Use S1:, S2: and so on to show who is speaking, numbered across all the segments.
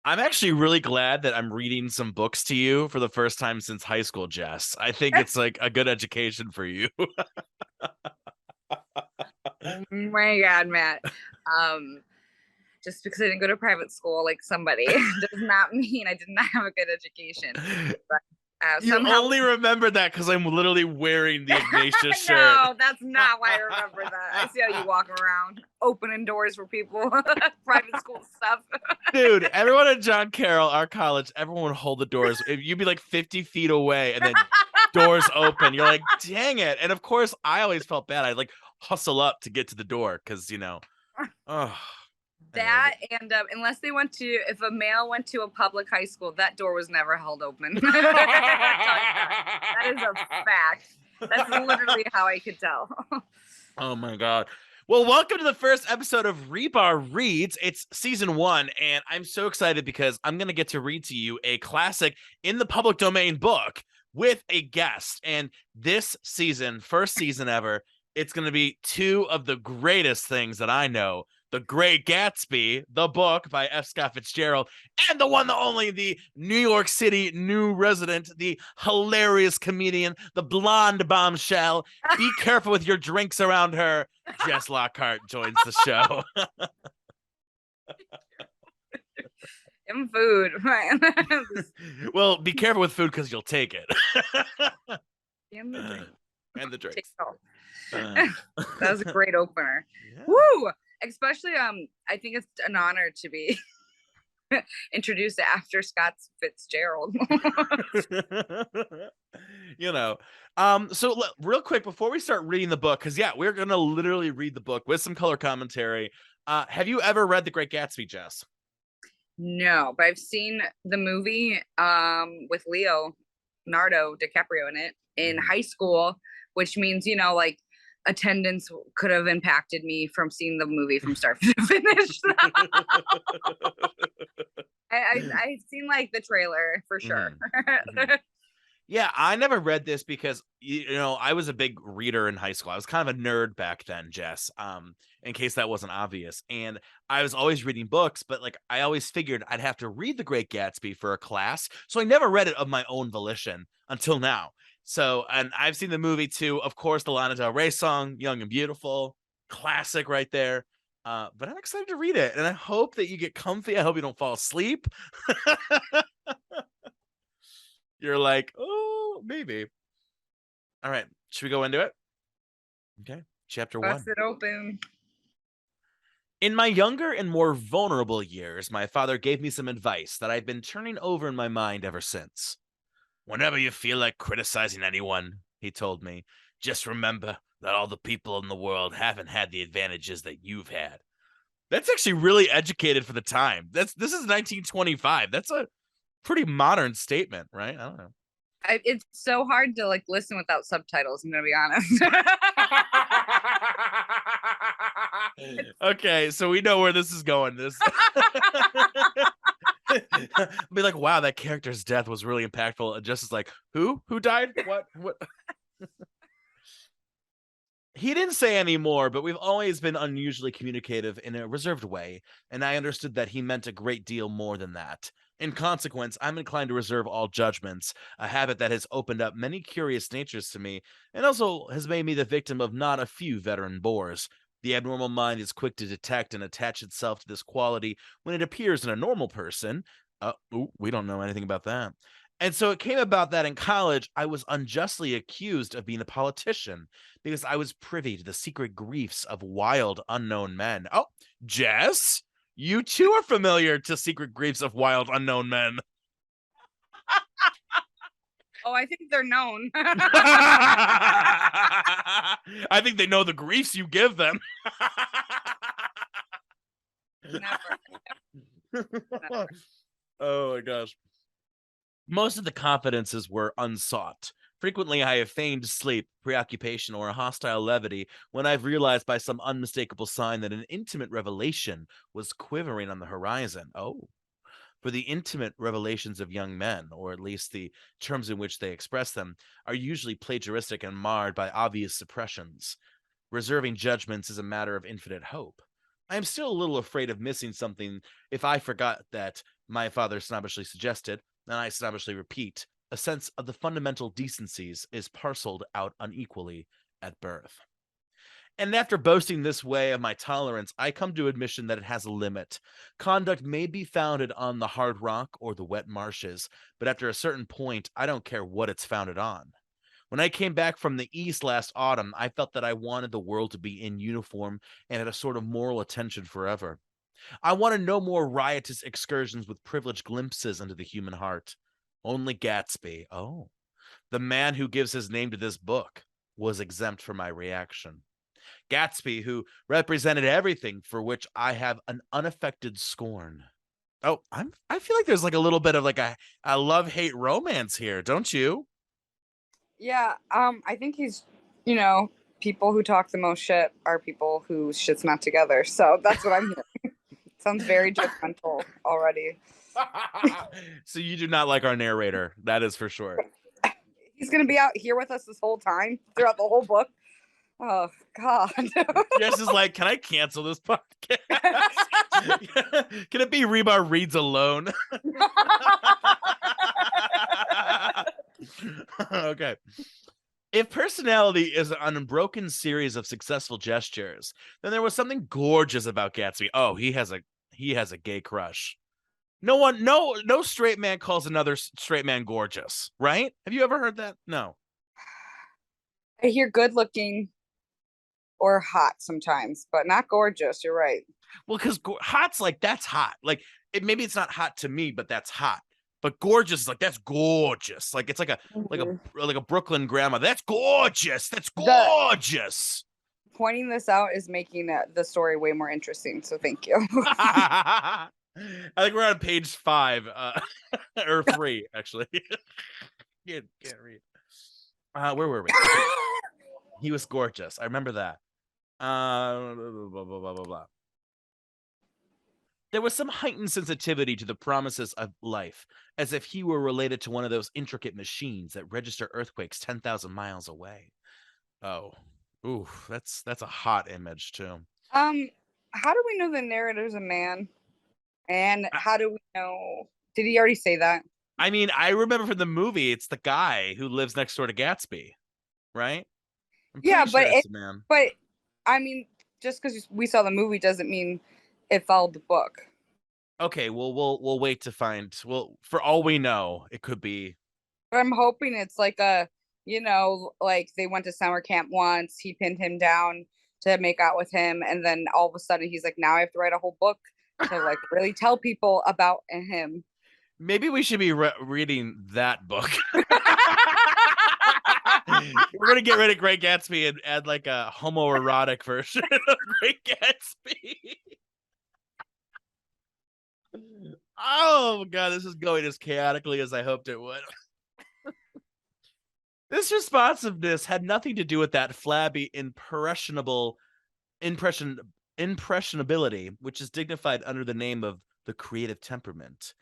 S1: I'm actually really glad that I'm reading some books to you for the first time since high school, Jess. I think it's like a good education for you.
S2: Oh my God, Matt. Um, just because I didn't go to private school like somebody does not mean I did not have a good education. But
S1: You
S2: somehow,
S1: only remember that because I'm literally wearing the Ignatius shirt.
S2: no, that's not why I remember that. I see how you walk around opening doors for people, private school stuff.
S1: Dude, everyone at John Carroll, our college, everyone would hold the doors. You'd be like 50 feet away and then doors open. You're like, dang it. And of course, I always felt bad. I'd like hustle up to get to the door because, oh, anyway.
S2: That and unless they went to, if a male went to a public high school, that door was never held open. That is a fact. That's literally how I could tell.
S1: Oh my God. Well, welcome to the first episode of Hribar Reads. It's season 1, and I'm so excited because I'm going to get to read to you a classic in the public domain book with a guest. And this season, first season ever, it's going to be two of the greatest things that I know. The Great Gatsby, the book by F. Scott Fitzgerald, and the one, the only, the New York City new resident, the hilarious comedian, the blonde bombshell. Be careful with your drinks around her. Jess Lockhart joins the show.
S2: And food.
S1: Well, be careful with food because you'll take it.
S2: And the drink.
S1: And the drinks.
S2: That was a great opener.
S1: Yeah.
S2: Woo! Especially, I think it's an honor to be introduced after Scott Fitzgerald.
S1: So real quick before we start reading the book, because we're gonna literally read the book with some color commentary. Have you ever read The Great Gatsby, Jess?
S2: No, but I've seen the movie with Leonardo DiCaprio in it in high school, which means, like attendance could have impacted me from seeing the movie from start to finish. I've seen like the trailer for sure.
S1: Mm-hmm. Yeah, I never read this because I was a big reader in high school. I was kind of a nerd back then, Jess. In case that wasn't obvious. And I was always reading books, but like I always figured I'd have to read The Great Gatsby for a class. So I never read it of my own volition until now. So, and I've seen the movie too. Of course, the Lana Del Rey song, Young and Beautiful, classic right there. But I'm excited to read it, and I hope that you get comfy. I hope you don't fall asleep. You're like, oh, maybe. All right, should we go into it? Okay, chapter 1.
S2: Bust it open.
S1: In my younger and more vulnerable years, my father gave me some advice that I've been turning over in my mind ever since. Whenever you feel like criticizing anyone, he told me, just remember that all the people in the world haven't had the advantages that you've had. That's actually really educated for the time. This is 1925. That's a pretty modern statement, right? I don't know.
S2: It's so hard to like listen without subtitles. I'm gonna be honest.
S1: Okay, so we know where this is going. This be like, wow, that character's death was really impactful. And just is like, who died? What? He didn't say any more, but we've always been unusually communicative in a reserved way, and I understood that he meant a great deal more than that. In consequence, I'm inclined to reserve all judgments, a habit that has opened up many curious natures to me, and also has made me the victim of not a few veteran bores. The abnormal mind is quick to detect and attach itself to this quality when it appears in a normal person. We don't know anything about that. And so it came about that in college, I was unjustly accused of being a politician because I was privy to the secret griefs of wild, unknown men. Oh, Jess, you too are familiar to secret griefs of wild, unknown men.
S2: Oh, I think they're known.
S1: I think they know the griefs you give them.
S2: Never.
S1: Oh my gosh. Most of the confidences were unsought. Frequently, I have feigned sleep, preoccupation, or a hostile levity when I've realized by some unmistakable sign that an intimate revelation was quivering on the horizon. Oh, for the intimate revelations of young men, or at least the terms in which they express them, are usually plagiaristic and marred by obvious suppressions. Reserving judgments is a matter of infinite hope. I am still a little afraid of missing something if I forgot that my father snobbishly suggested, and I snobbishly repeat, a sense of the fundamental decencies is parceled out unequally at birth. And after boasting this way of my tolerance, I come to admission that it has a limit. Conduct may be founded on the hard rock or the wet marshes, but after a certain point, I don't care what it's founded on. When I came back from the East last autumn, I felt that I wanted the world to be in uniform and at a sort of moral attention forever. I wanted no more riotous excursions with privileged glimpses into the human heart. Only Gatsby, the man who gives his name to this book, was exempt from my reaction. Gatsby, who represented everything for which I have an unaffected scorn. I feel like there's like a little bit of like a love-hate romance here, don't you?
S2: Yeah, I think he's, people who talk the most shit are people whose shit's not together. So that's what I'm hearing. Sounds very judgmental already.
S1: So you do not like our narrator, that is for sure.
S2: He's gonna be out here with us this whole time, throughout the whole book. Oh God.
S1: Jess is like, can I cancel this podcast? Can it be Hribar reads alone? Okay. If personality is an unbroken series of successful gestures, then there was something gorgeous about Gatsby. Oh, he has a gay crush. No straight man calls another straight man gorgeous, right? Have you ever heard that? No.
S2: I hear good looking or hot sometimes, but not gorgeous. You're right.
S1: Well, because hot's like, that's hot. Like, maybe it's not hot to me, but that's hot. But gorgeous is like, that's gorgeous. Like, it's like a Brooklyn grandma. That's gorgeous. That's gorgeous.
S2: Pointing this out is making the story way more interesting. So thank you.
S1: I think we're on page 5, or 3, actually. can't read. Where were we? He was gorgeous. I remember that. Blah, blah, blah, blah, blah. There was some heightened sensitivity to the promises of life, as if he were related to one of those intricate machines that register earthquakes 10,000 miles away. Oh, ooh, that's a hot image too.
S2: How do we know the narrator's a man? And how do we know? Did he already say that?
S1: I mean, I remember from the movie, it's the guy who lives next door to Gatsby, right?
S2: Yeah, but but I mean, just because we saw the movie doesn't mean it followed the book.
S1: Okay, well, we'll wait to find. Well, for all we know, it could be.
S2: But I'm hoping it's like like they went to summer camp once. He pinned him down to make out with him, and then all of a sudden he's like, now I have to write a whole book to like really tell people about him.
S1: Maybe we should be reading that book. We're gonna get rid of Great Gatsby and add like a homoerotic version of Great Gatsby. Oh god, this is going as chaotically as I hoped it would. This responsiveness had nothing to do with that flabby impressionability, which is dignified under the name of the creative temperament.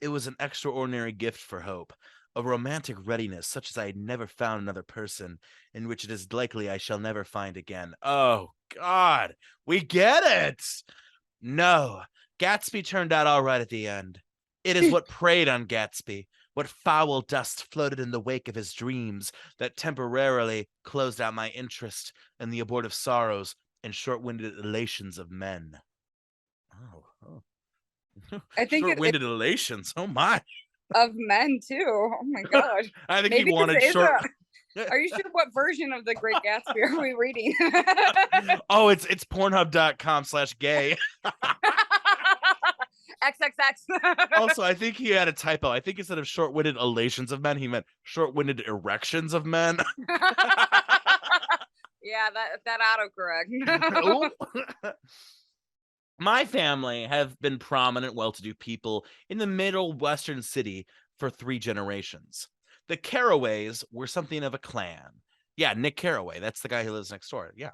S1: It was an extraordinary gift for hope, a romantic readiness such as I had never found another person, in which it is likely I shall never find again. Oh God, we get it. No, Gatsby turned out all right at the end. It is what preyed on Gatsby, what foul dust floated in the wake of his dreams, that temporarily closed out my interest in the abortive sorrows and short-winded elations of men. Oh.
S2: I think
S1: short-winded elations. Oh my.
S2: Of men too. Oh my god.
S1: I think he wanted short.
S2: Are you sure what version of the Great Gatsby are we reading?
S1: Oh, it's pornhub.com/gay.
S2: XXX.
S1: Also, I think he had a typo. I think instead of short-winded elations of men, he meant short-winded erections of men.
S2: Yeah, that autocorrect.
S1: My family have been prominent, well-to-do people in the middle western city for 3 generations. The Carraways were something of a clan. Yeah, Nick Carraway. That's the guy who lives next door. Yeah.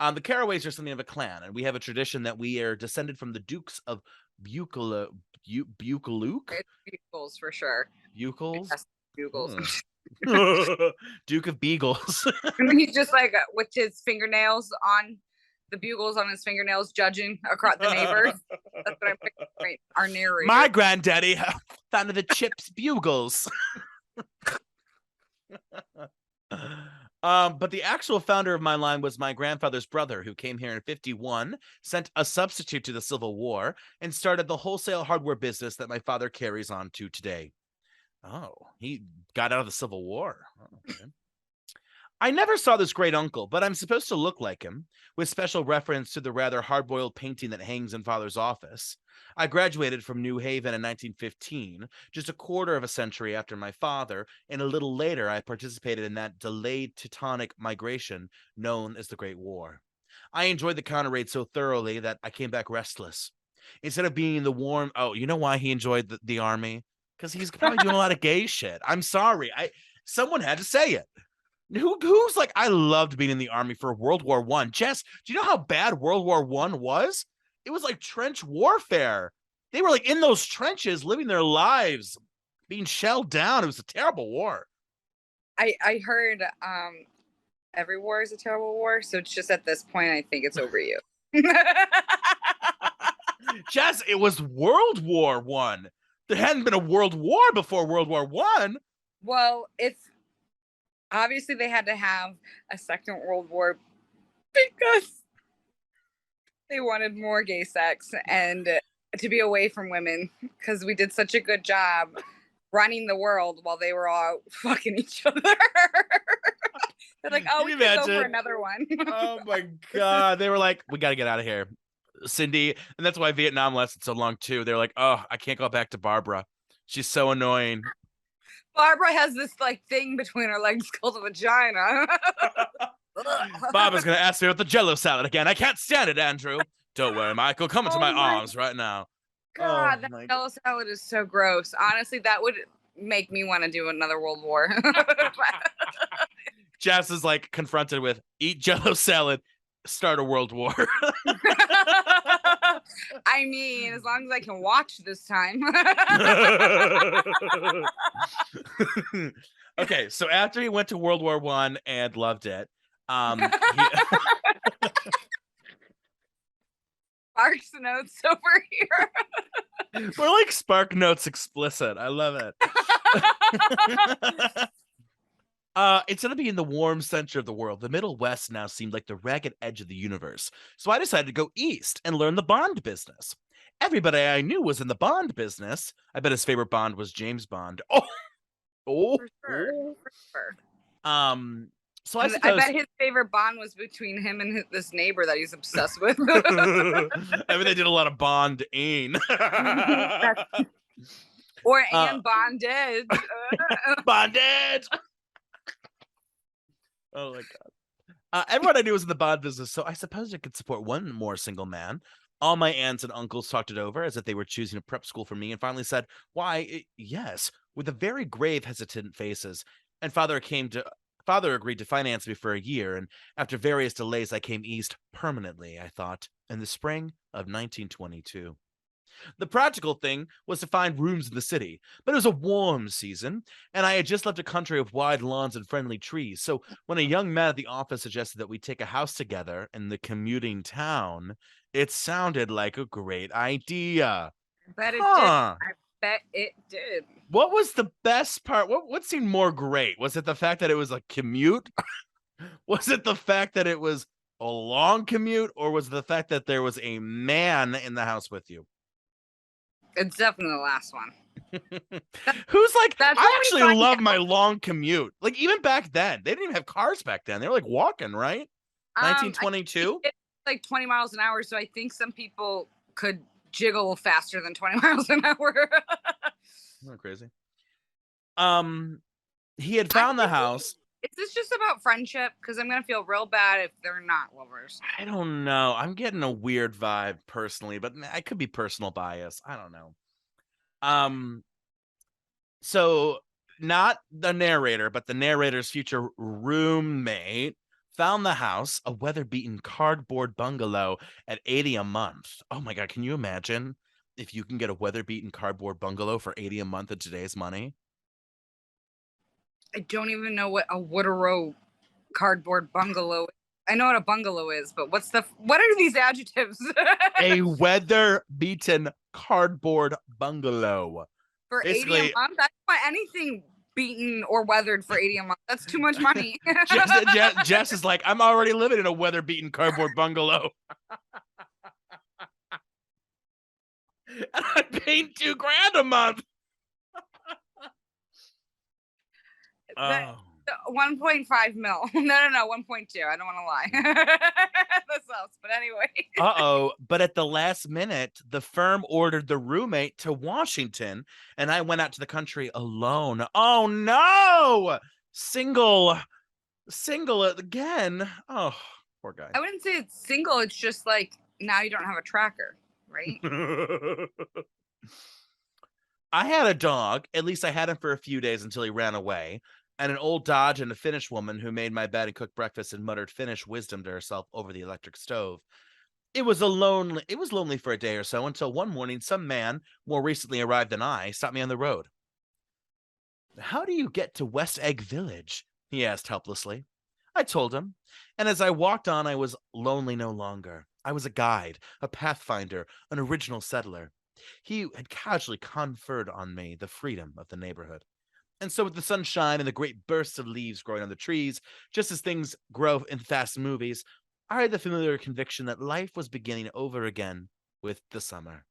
S1: The Carraways are something of a clan, and we have a tradition that we are descended from the Dukes of Buccleuch.
S2: Bugles for sure.
S1: Bugles?
S2: Yes, Bugles.
S1: Duke of Beagles.
S2: He's just like with his fingernails on the bugles on his fingernails, judging across the neighbors. That's what I'm picturing, right? Our narrator.
S1: My granddaddy founded the Chips Bugles. But the actual founder of my line was my grandfather's brother, who came here in 51, sent a substitute to the Civil War, and started the wholesale hardware business that my father carries on to today. Oh, he got out of the Civil War. Oh, okay. I never saw this great uncle, but I'm supposed to look like him, with special reference to the rather hard-boiled painting that hangs in Father's office. I graduated from New Haven in 1915, just a quarter of a century after my father, and a little later I participated in that delayed Teutonic migration known as the Great War. I enjoyed the counter raid so thoroughly that I came back restless. Instead of being the warm, oh, you know why he enjoyed the army? Because he's probably doing a lot of gay shit. I'm sorry. Someone had to say it. Who's like, I loved being in the army for World War I. Jess, do you know how bad World War I was? It was like trench warfare. They were like in those trenches, living their lives, being shelled down. It was a terrible war.
S2: I heard every war is a terrible war, so it's just at this point, I think it's over you.
S1: Jess, it was World War I. There hadn't been a world war before World War I.
S2: Well, it's obviously they had to have a second world war because they wanted more gay sex and to be away from women, because we did such a good job running the world while they were all fucking each other. They're like, oh, we can go for another one.
S1: Oh my God. They were like, we got to get out of here, Cindy. And that's why Vietnam lasted so long too. They're like, oh, I can't go back to Barbara. She's so annoying.
S2: Barbara has this like thing between her legs called a vagina.
S1: Barbara's gonna ask me about the Jello salad again. I can't stand it, Andrew. Don't worry, Michael. Come into my arms right now.
S2: God, that Jello salad is so gross. Honestly, that would make me want to do another world war.
S1: Jess is like confronted with eat Jello salad, start a world war.
S2: I mean, as long as I can watch this time.
S1: Okay, so after he went to World War I and loved it,
S2: Sparks notes over here.
S1: We're like Spark Notes explicit. I love it. Instead of being the warm center of the world, the Middle West now seemed like the ragged edge of the universe. So I decided to go east and learn the bond business. Everybody I knew was in the bond business. I bet his favorite Bond was James Bond. For sure. So I
S2: bet his favorite Bond was between him and this neighbor that he's obsessed with.
S1: I mean, they did a lot of Bonding.
S2: And bondage.
S1: Bondage. Oh my God. Everyone I knew was in the bond business, so I suppose I could support one more single man. All my aunts and uncles talked it over as if they were choosing a prep school for me and finally said, why, yes, with a very grave, hesitant faces. And Father agreed to finance me for a year, and after various delays, I came east permanently, I thought, in the spring of 1922. The practical thing was to find rooms in the city, but it was a warm season, and I had just left a country of wide lawns and friendly trees. So when a young man at the office suggested that we take a house together in the commuting town, it sounded like a great idea.
S2: I bet it did. I bet it did.
S1: What was the best part? What seemed more great? Was it the fact that it was a commute? Was it the fact that it was a long commute, or was it the fact that there was a man in the house with you?
S2: It's definitely the last one.
S1: Who's like, I actually love my long commute. Like, even back then, they didn't even have cars back then. They were like walking, right? 1922?
S2: It's like 20 miles an hour. So I think some people could jiggle faster than 20 miles an hour.
S1: Isn't that crazy? He had found the house.
S2: Is this just about friendship? Because I'm going to feel real bad if they're not lovers.
S1: I don't know. I'm getting a weird vibe personally, but I could be personal bias. I don't know. So not the narrator, but the narrator's future roommate found the house, a weather-beaten cardboard bungalow at $80 a month. Oh my God, can you imagine if you can get a weather-beaten cardboard bungalow for $80 a month in today's money?
S2: I don't even know what a Woodrow cardboard bungalow is. I know what a bungalow is, but what are these adjectives?
S1: A weather-beaten cardboard bungalow.
S2: For 80 a
S1: Basically,
S2: month? I don't want anything beaten or weathered for 80 a month. That's too much money.
S1: Jess is like, I'm already living in a weather-beaten cardboard bungalow. And I'm paying $2,000 a month. Oh.
S2: 1.5 mil. No, 1.2. I don't want to lie. That's else. But anyway.
S1: But at the last minute, the firm ordered the roommate to Washington, and I went out to the country alone. Oh no! Single again. Oh, poor guy.
S2: I wouldn't say it's single. It's just like now you don't have a tracker, right?
S1: I had a dog. At least I had him for a few days until he ran away. And an old Dodge and a Finnish woman who made my bed and cooked breakfast and muttered Finnish wisdom to herself over the electric stove. It was lonely for a day or so until one morning some man, more recently arrived than I, stopped me on the road. How do you get to West Egg Village? He asked helplessly. I told him, and as I walked on, I was lonely no longer. I was a guide, a pathfinder, an original settler. He had casually conferred on me the freedom of the neighborhood. And so, with the sunshine and the great bursts of leaves growing on the trees, just as things grow in fast movies, I had the familiar conviction that life was beginning over again with the summer.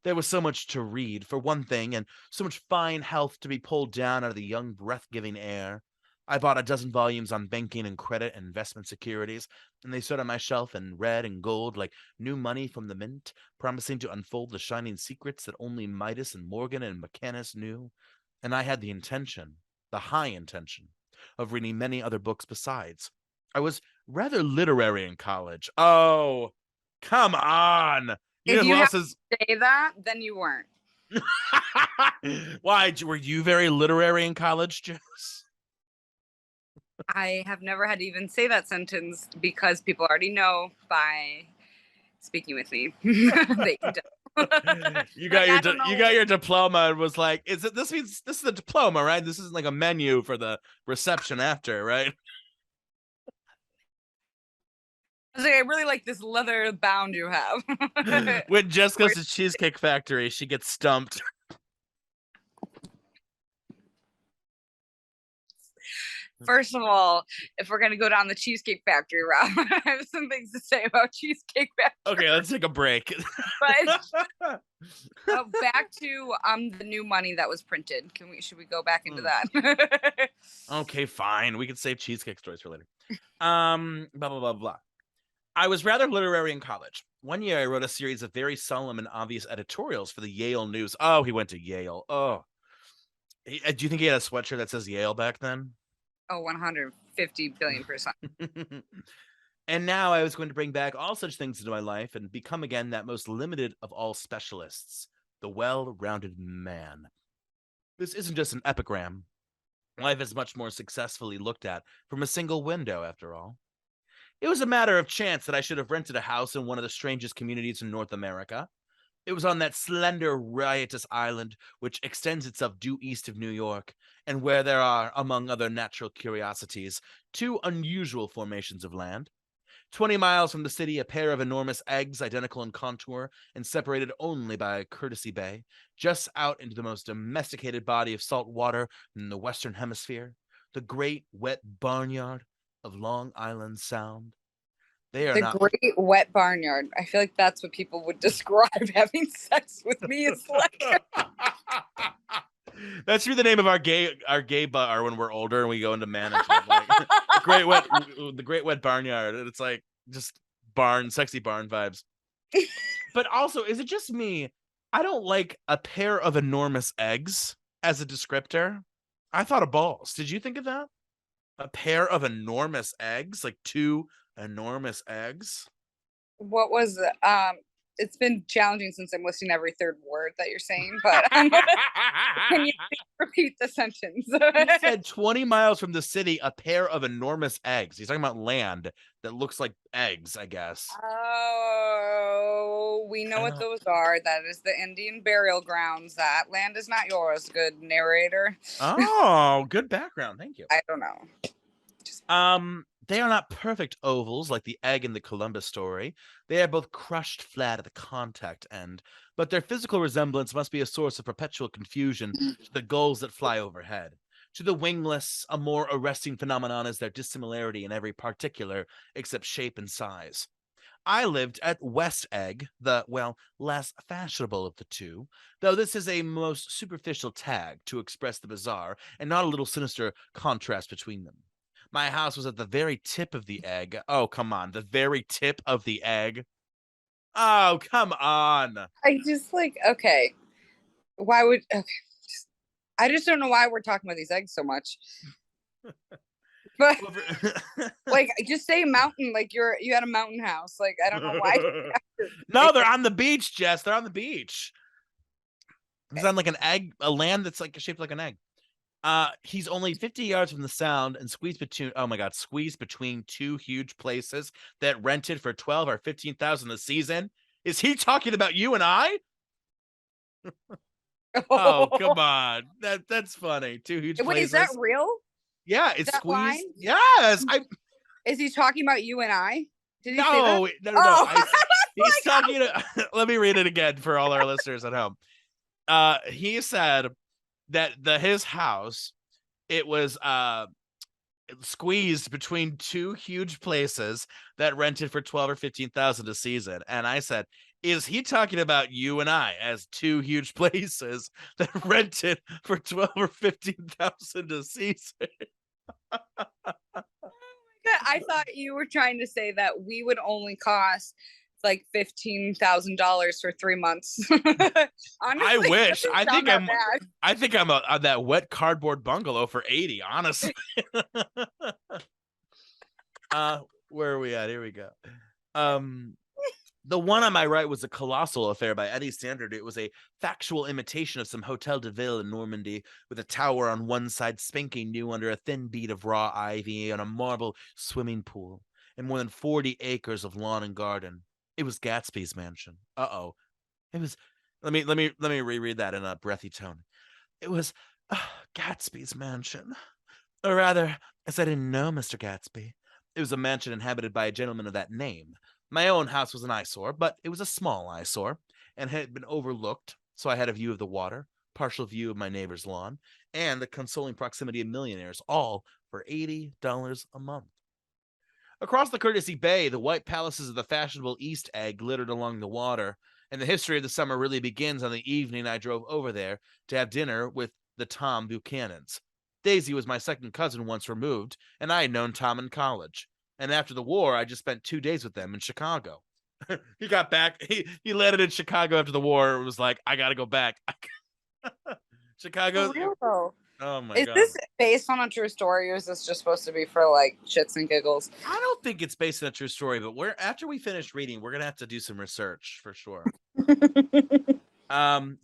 S1: There was so much to read, for one thing, and so much fine health to be pulled down out of the young, breath-giving air. I bought a dozen volumes on banking and credit and investment securities, and they stood on my shelf in red and gold like new money from the mint, promising to unfold the shining secrets that only Midas and Morgan and McCanus knew. And I had the high intention, of reading many other books besides. I was rather literary in college. Oh, come on. You know
S2: If
S1: who
S2: you have
S1: else is
S2: to say that, then you weren't.
S1: Why were you very literary in college, Jess?
S2: I have never had to even say that sentence because people already know by speaking with me. They can tell.
S1: You got your diploma and was like, this means this is a diploma, right? This isn't like a menu for the reception after, right?
S2: I was like, I really like this leather bound you have.
S1: When Jess goes to Cheesecake Factory, she gets stumped.
S2: First of all, if we're gonna go down the Cheesecake Factory route, I have some things to say about Cheesecake Factory.
S1: Okay, let's take a break.
S2: But back to the new money that was printed. Should we go back into that?
S1: Okay, fine. We can save cheesecake stories for later. Blah blah blah blah. I was rather literary in college. One year I wrote a series of very solemn and obvious editorials for the Yale News. Oh, he went to Yale. Oh. Do you think he had a sweatshirt that says Yale back then?
S2: Oh, 150 billion%.
S1: And now I was going to bring back all such things into my life and become again that most limited of all specialists, the well-rounded man. This isn't just an epigram. Life is much more successfully looked at from a single window, after all. It was a matter of chance that I should have rented a house in one of the strangest communities in North America. It was on that slender, riotous island which extends itself due east of New York, and where there are, among other natural curiosities, two unusual formations of land. 20 miles from the city, a pair of enormous eggs, identical in contour and separated only by Courtesy Bay, just out into the most domesticated body of salt water in the Western Hemisphere, the great wet barnyard of Long Island Sound. They are not
S2: great wet barnyard. I feel like that's what people would describe having sex with me. It's like
S1: that should be the name of our gay bar when we're older and we go into management. Like, the great wet barnyard. And it's like just sexy barn vibes. But also, is it just me? I don't like a pair of enormous eggs as a descriptor. I thought of balls. Did you think of that? A pair of enormous eggs, like two enormous eggs.
S2: What was it's been challenging since I'm listening to every third word that you're saying, but can you repeat the sentence?
S1: He said 20 miles from the city, a pair of enormous eggs. He's talking about land that looks like eggs, I guess.
S2: Oh, we know what those are. That is the Indian burial grounds. That land is not yours, good narrator.
S1: Oh, good background. Thank you.
S2: I don't know.
S1: They are not perfect ovals like the egg in the Columbus story. They are both crushed flat at the contact end, but their physical resemblance must be a source of perpetual confusion to the gulls that fly overhead. To the wingless, a more arresting phenomenon is their dissimilarity in every particular except shape and size. I lived at West Egg, the, well, less fashionable of the two, though this is a most superficial tag to express the bizarre and not a little sinister contrast between them. My house was at the very tip of the egg. Oh, come on. The very tip of the egg. Oh, come on.
S2: I just like, okay, why would, okay. I just don't know why we're talking about these eggs so much. But like, just say mountain, like you had a mountain house. Like, I don't know why.
S1: No, they're on the beach, Jess. They're on the beach. It's on like an egg, a land that's like shaped like an egg. He's only 50 yards from the sound and squeezed between two huge places that rented for 12 or 15,000 a season. Is he talking about you and I? Oh, come on. That's funny. Two huge
S2: Wait,
S1: places.
S2: is that real?
S1: Yeah, it's
S2: that
S1: squeezed.
S2: Line?
S1: Yes.
S2: Is he talking about you and I? Did he say
S1: No.
S2: that? Oh.
S1: He's talking to, let me read it again for all our listeners at home. He said that his house, it was squeezed between two huge places that rented for 12 or 15,000 a season. And I said, is he talking about you and I as two huge places that rented for 12 or 15,000 a season?
S2: I thought you were trying to say that we would only cost like $15,000 for 3 months. Honestly,
S1: I wish. I think I'm on that wet cardboard bungalow for 80, honestly. Where are we at? Here we go. The one on my right was a colossal affair by any standard. It was a factual imitation of some Hotel de Ville in Normandy, with a tower on one side spanking new under a thin bead of raw ivy and a marble swimming pool, and more than 40 acres of lawn and garden. It was Gatsby's mansion. Uh-oh. It was, let me reread that in a breathy tone. It was Gatsby's mansion. Or rather, as I didn't know Mr. Gatsby. It was a mansion inhabited by a gentleman of that name. My own house was an eyesore, but it was a small eyesore, and had been overlooked, so I had a view of the water, partial view of my neighbor's lawn, and the consoling proximity of millionaires, all for $80 a month. Across the Courtesy Bay, the white palaces of the fashionable East Egg glittered along the water, and the history of the summer really begins on the evening I drove over there to have dinner with the Tom Buchanans. Daisy was my second cousin once removed, and I had known Tom in college. And after the war, I just spent 2 days with them in Chicago. He got back. He landed in Chicago after the war. It was like, I got to go back. Chicago.
S2: For real though.
S1: Oh my
S2: Is
S1: God.
S2: this based on a true story, or is this just supposed to be for like shits and giggles?
S1: I don't think it's based on a true story, but after we finish reading, we're gonna have to do some research for sure.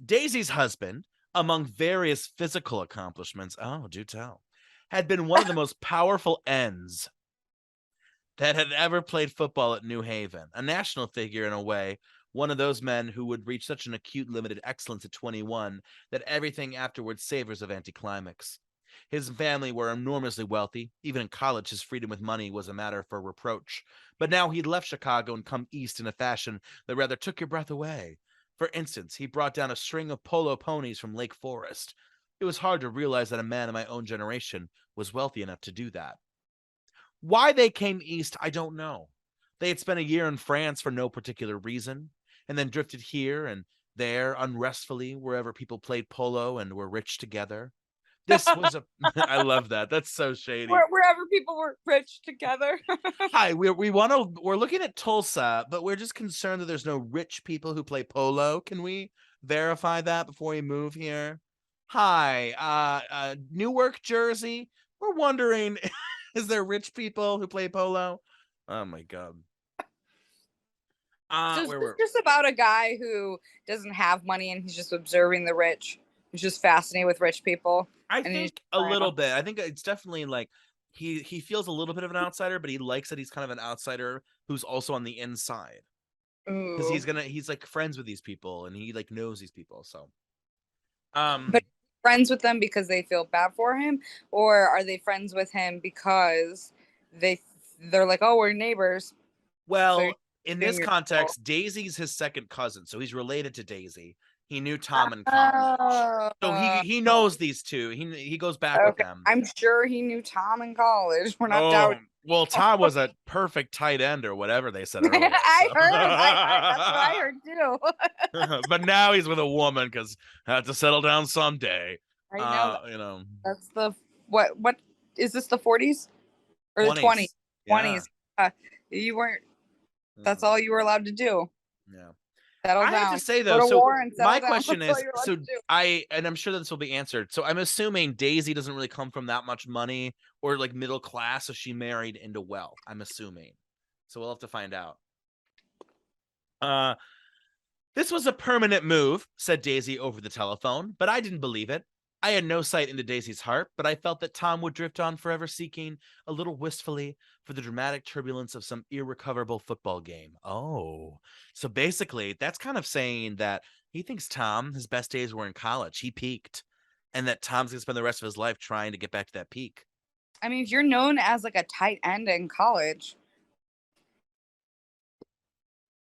S1: Daisy's husband, among various physical accomplishments, oh, do tell, had been one of the most powerful ends that had ever played football at New Haven, a national figure in a way, one of those men who would reach such an acute limited excellence at 21 that everything afterwards savors of anticlimax. His family were enormously wealthy. Even in college, his freedom with money was a matter for reproach. But now he'd left Chicago and come east in a fashion that rather took your breath away. For instance, he brought down a string of polo ponies from Lake Forest. It was hard to realize that a man of my own generation was wealthy enough to do that. Why they came east, I don't know. They had spent a year in France for no particular reason, and then drifted here and there unrestfully wherever people played polo and were rich together. This was a I love that. That's so shady.
S2: Wherever people were rich together.
S1: Hi, we're looking at Tulsa, but we're just concerned that there's no rich people who play polo. Can we verify that before we move here? Hi, Newark, Jersey. We're wondering, is there rich people who play polo? Oh my God.
S2: So it's just about a guy who doesn't have money and he's just observing the rich. He's just fascinated with rich people.
S1: I think a little bit. I think it's definitely like he feels a little bit of an outsider, but he likes that he's kind of an outsider who's also on the inside. Because he's like friends with these people and he like knows these people. So
S2: but friends with them because they feel bad for him, or are they friends with him because they they're like, oh, we're neighbors.
S1: Well,
S2: So
S1: in
S2: doing
S1: this
S2: your
S1: context, Daisy's his second cousin, so he's related to Daisy. He knew Tom in college, so he knows these two. He goes back with
S2: okay.
S1: them.
S2: I'm sure he knew Tom in college. We're not
S1: Oh,
S2: doubting.
S1: well, Tom was a perfect tight end or whatever they said earlier.
S2: I
S1: So.
S2: heard. That's what I heard too.
S1: But now he's with a woman because had to settle down someday.
S2: I know.
S1: You know,
S2: That's the what is this, the 40s or the 20s?
S1: 20s. Yeah.
S2: 20s. You weren't. That's
S1: Mhm.
S2: all you were allowed to do.
S1: Yeah.
S2: Settle
S1: I
S2: down.
S1: have to say
S2: Go
S1: though,
S2: to
S1: so
S2: war and settle
S1: my
S2: down.
S1: question
S2: That's all
S1: is,
S2: you're allowed
S1: so
S2: to do.
S1: and I'm sure this will be answered. So I'm assuming Daisy doesn't really come from that much money or like middle class, so she married into wealth. I'm assuming. So we'll have to find out. This was a permanent move, said Daisy over the telephone, but I didn't believe it. I had no sight into Daisy's heart, but I felt that Tom would drift on forever, seeking, a little wistfully, for the dramatic turbulence of some irrecoverable football game. Oh, so basically, that's kind of saying that he thinks Tom, his best days were in college. He peaked, and that Tom's going to spend the rest of his life trying to get back to that peak.
S2: I mean, if you're known as like a tight end in college,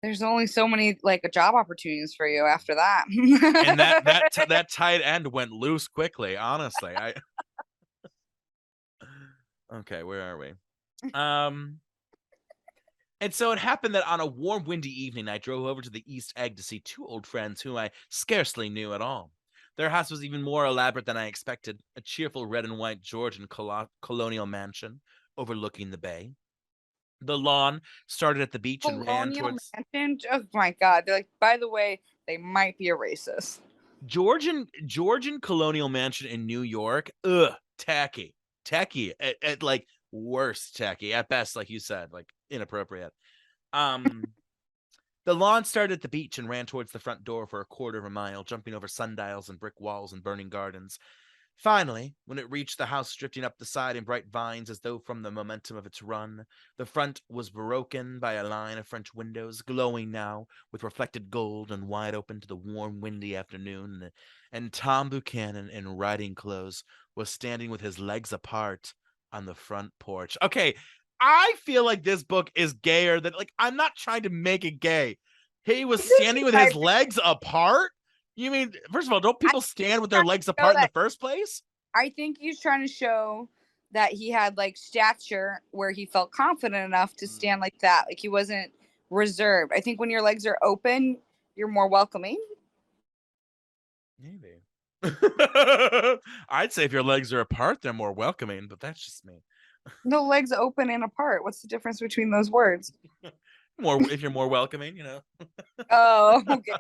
S2: there's only so many like job opportunities for you after that.
S1: And that tight end went loose quickly, honestly. Okay, where are we? And so it happened that on a warm, windy evening, I drove over to the East Egg to see two old friends whom I scarcely knew at all. Their house was even more elaborate than I expected, a cheerful red and white Georgian colonial mansion overlooking the bay. The lawn started at the beach and ran
S2: Colonial
S1: towards
S2: mansion. Oh my God. They're like, by the way, they might be a racist.
S1: Georgian colonial mansion in New York. Ugh, tacky at like worst, tacky at best, like you said, like inappropriate. The lawn started at the beach and ran towards the front door for a quarter of a mile, jumping over sundials and brick walls and burning gardens. Finally, when it reached the house drifting up the side in bright vines as though from the momentum of its run, the front was broken by a line of French windows, glowing now with reflected gold and wide open to the warm, windy afternoon, and Tom Buchanan in riding clothes was standing with his legs apart on the front porch. Okay, I feel like this book is gayer than, like, I'm not trying to make it gay. He was standing with his legs apart? You mean, first of all, don't people stand with their legs apart in the first place?
S2: I think he's trying to show that he had like stature where he felt confident enough to stand like that. Like he wasn't reserved. I think when your legs are open, you're more welcoming.
S1: Maybe. I'd say if your legs are apart, they're more welcoming, but that's just me.
S2: No, legs open and apart. What's the difference between those words?
S1: More if you're more welcoming, you know.
S2: Oh, okay.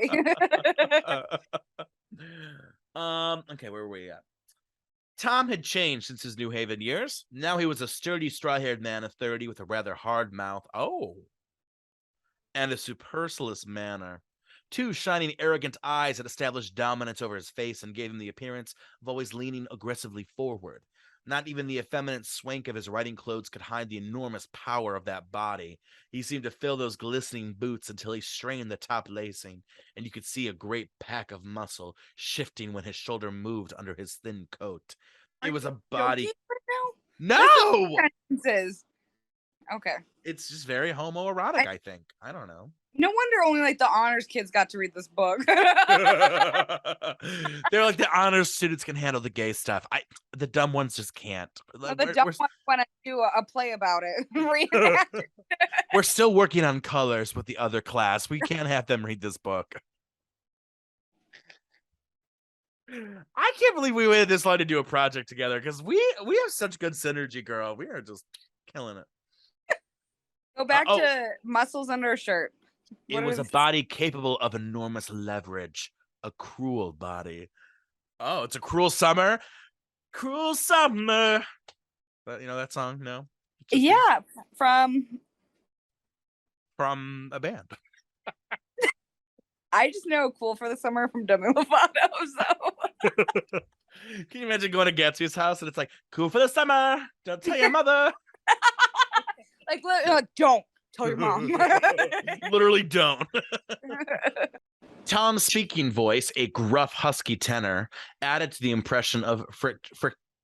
S1: Okay, where were we at? Tom had changed since his New Haven years. Now he was a sturdy, straw-haired man of 30 with a rather hard mouth. Oh. And a supercilious manner. Two shining, arrogant eyes that established dominance over his face and gave him the appearance of always leaning aggressively forward. Not even the effeminate swank of his riding clothes could hide the enormous power of that body. He seemed to fill those glistening boots until he strained the top lacing, and you could see a great pack of muscle shifting when his shoulder moved under his thin coat. It was a body. No!
S2: Okay.
S1: It's just very homoerotic, I think. I don't know.
S2: No wonder only like the honors kids got to read this book.
S1: They're like, the honors students can handle the gay stuff. The dumb ones just can't.
S2: The dumb ones want to do a play about it.
S1: We're still working on colors with the other class. We can't have them read this book. I can't believe we waited this long to do a project together because we have such good synergy, girl. We are just killing it.
S2: Go back to muscles under a shirt.
S1: It was a body capable of enormous leverage. A cruel body. Oh, it's a cruel summer. Cruel summer. But you know that song? No?
S2: Yeah, from
S1: a band.
S2: I just know Cool for the Summer from Demi Lovato. So.
S1: Can you imagine going to Gatsby's house and it's like, cool for the summer. Don't tell your mother.
S2: Like, don't tell your mom.
S1: Literally don't. Tom's speaking voice, a gruff, husky tenor, added to the impression of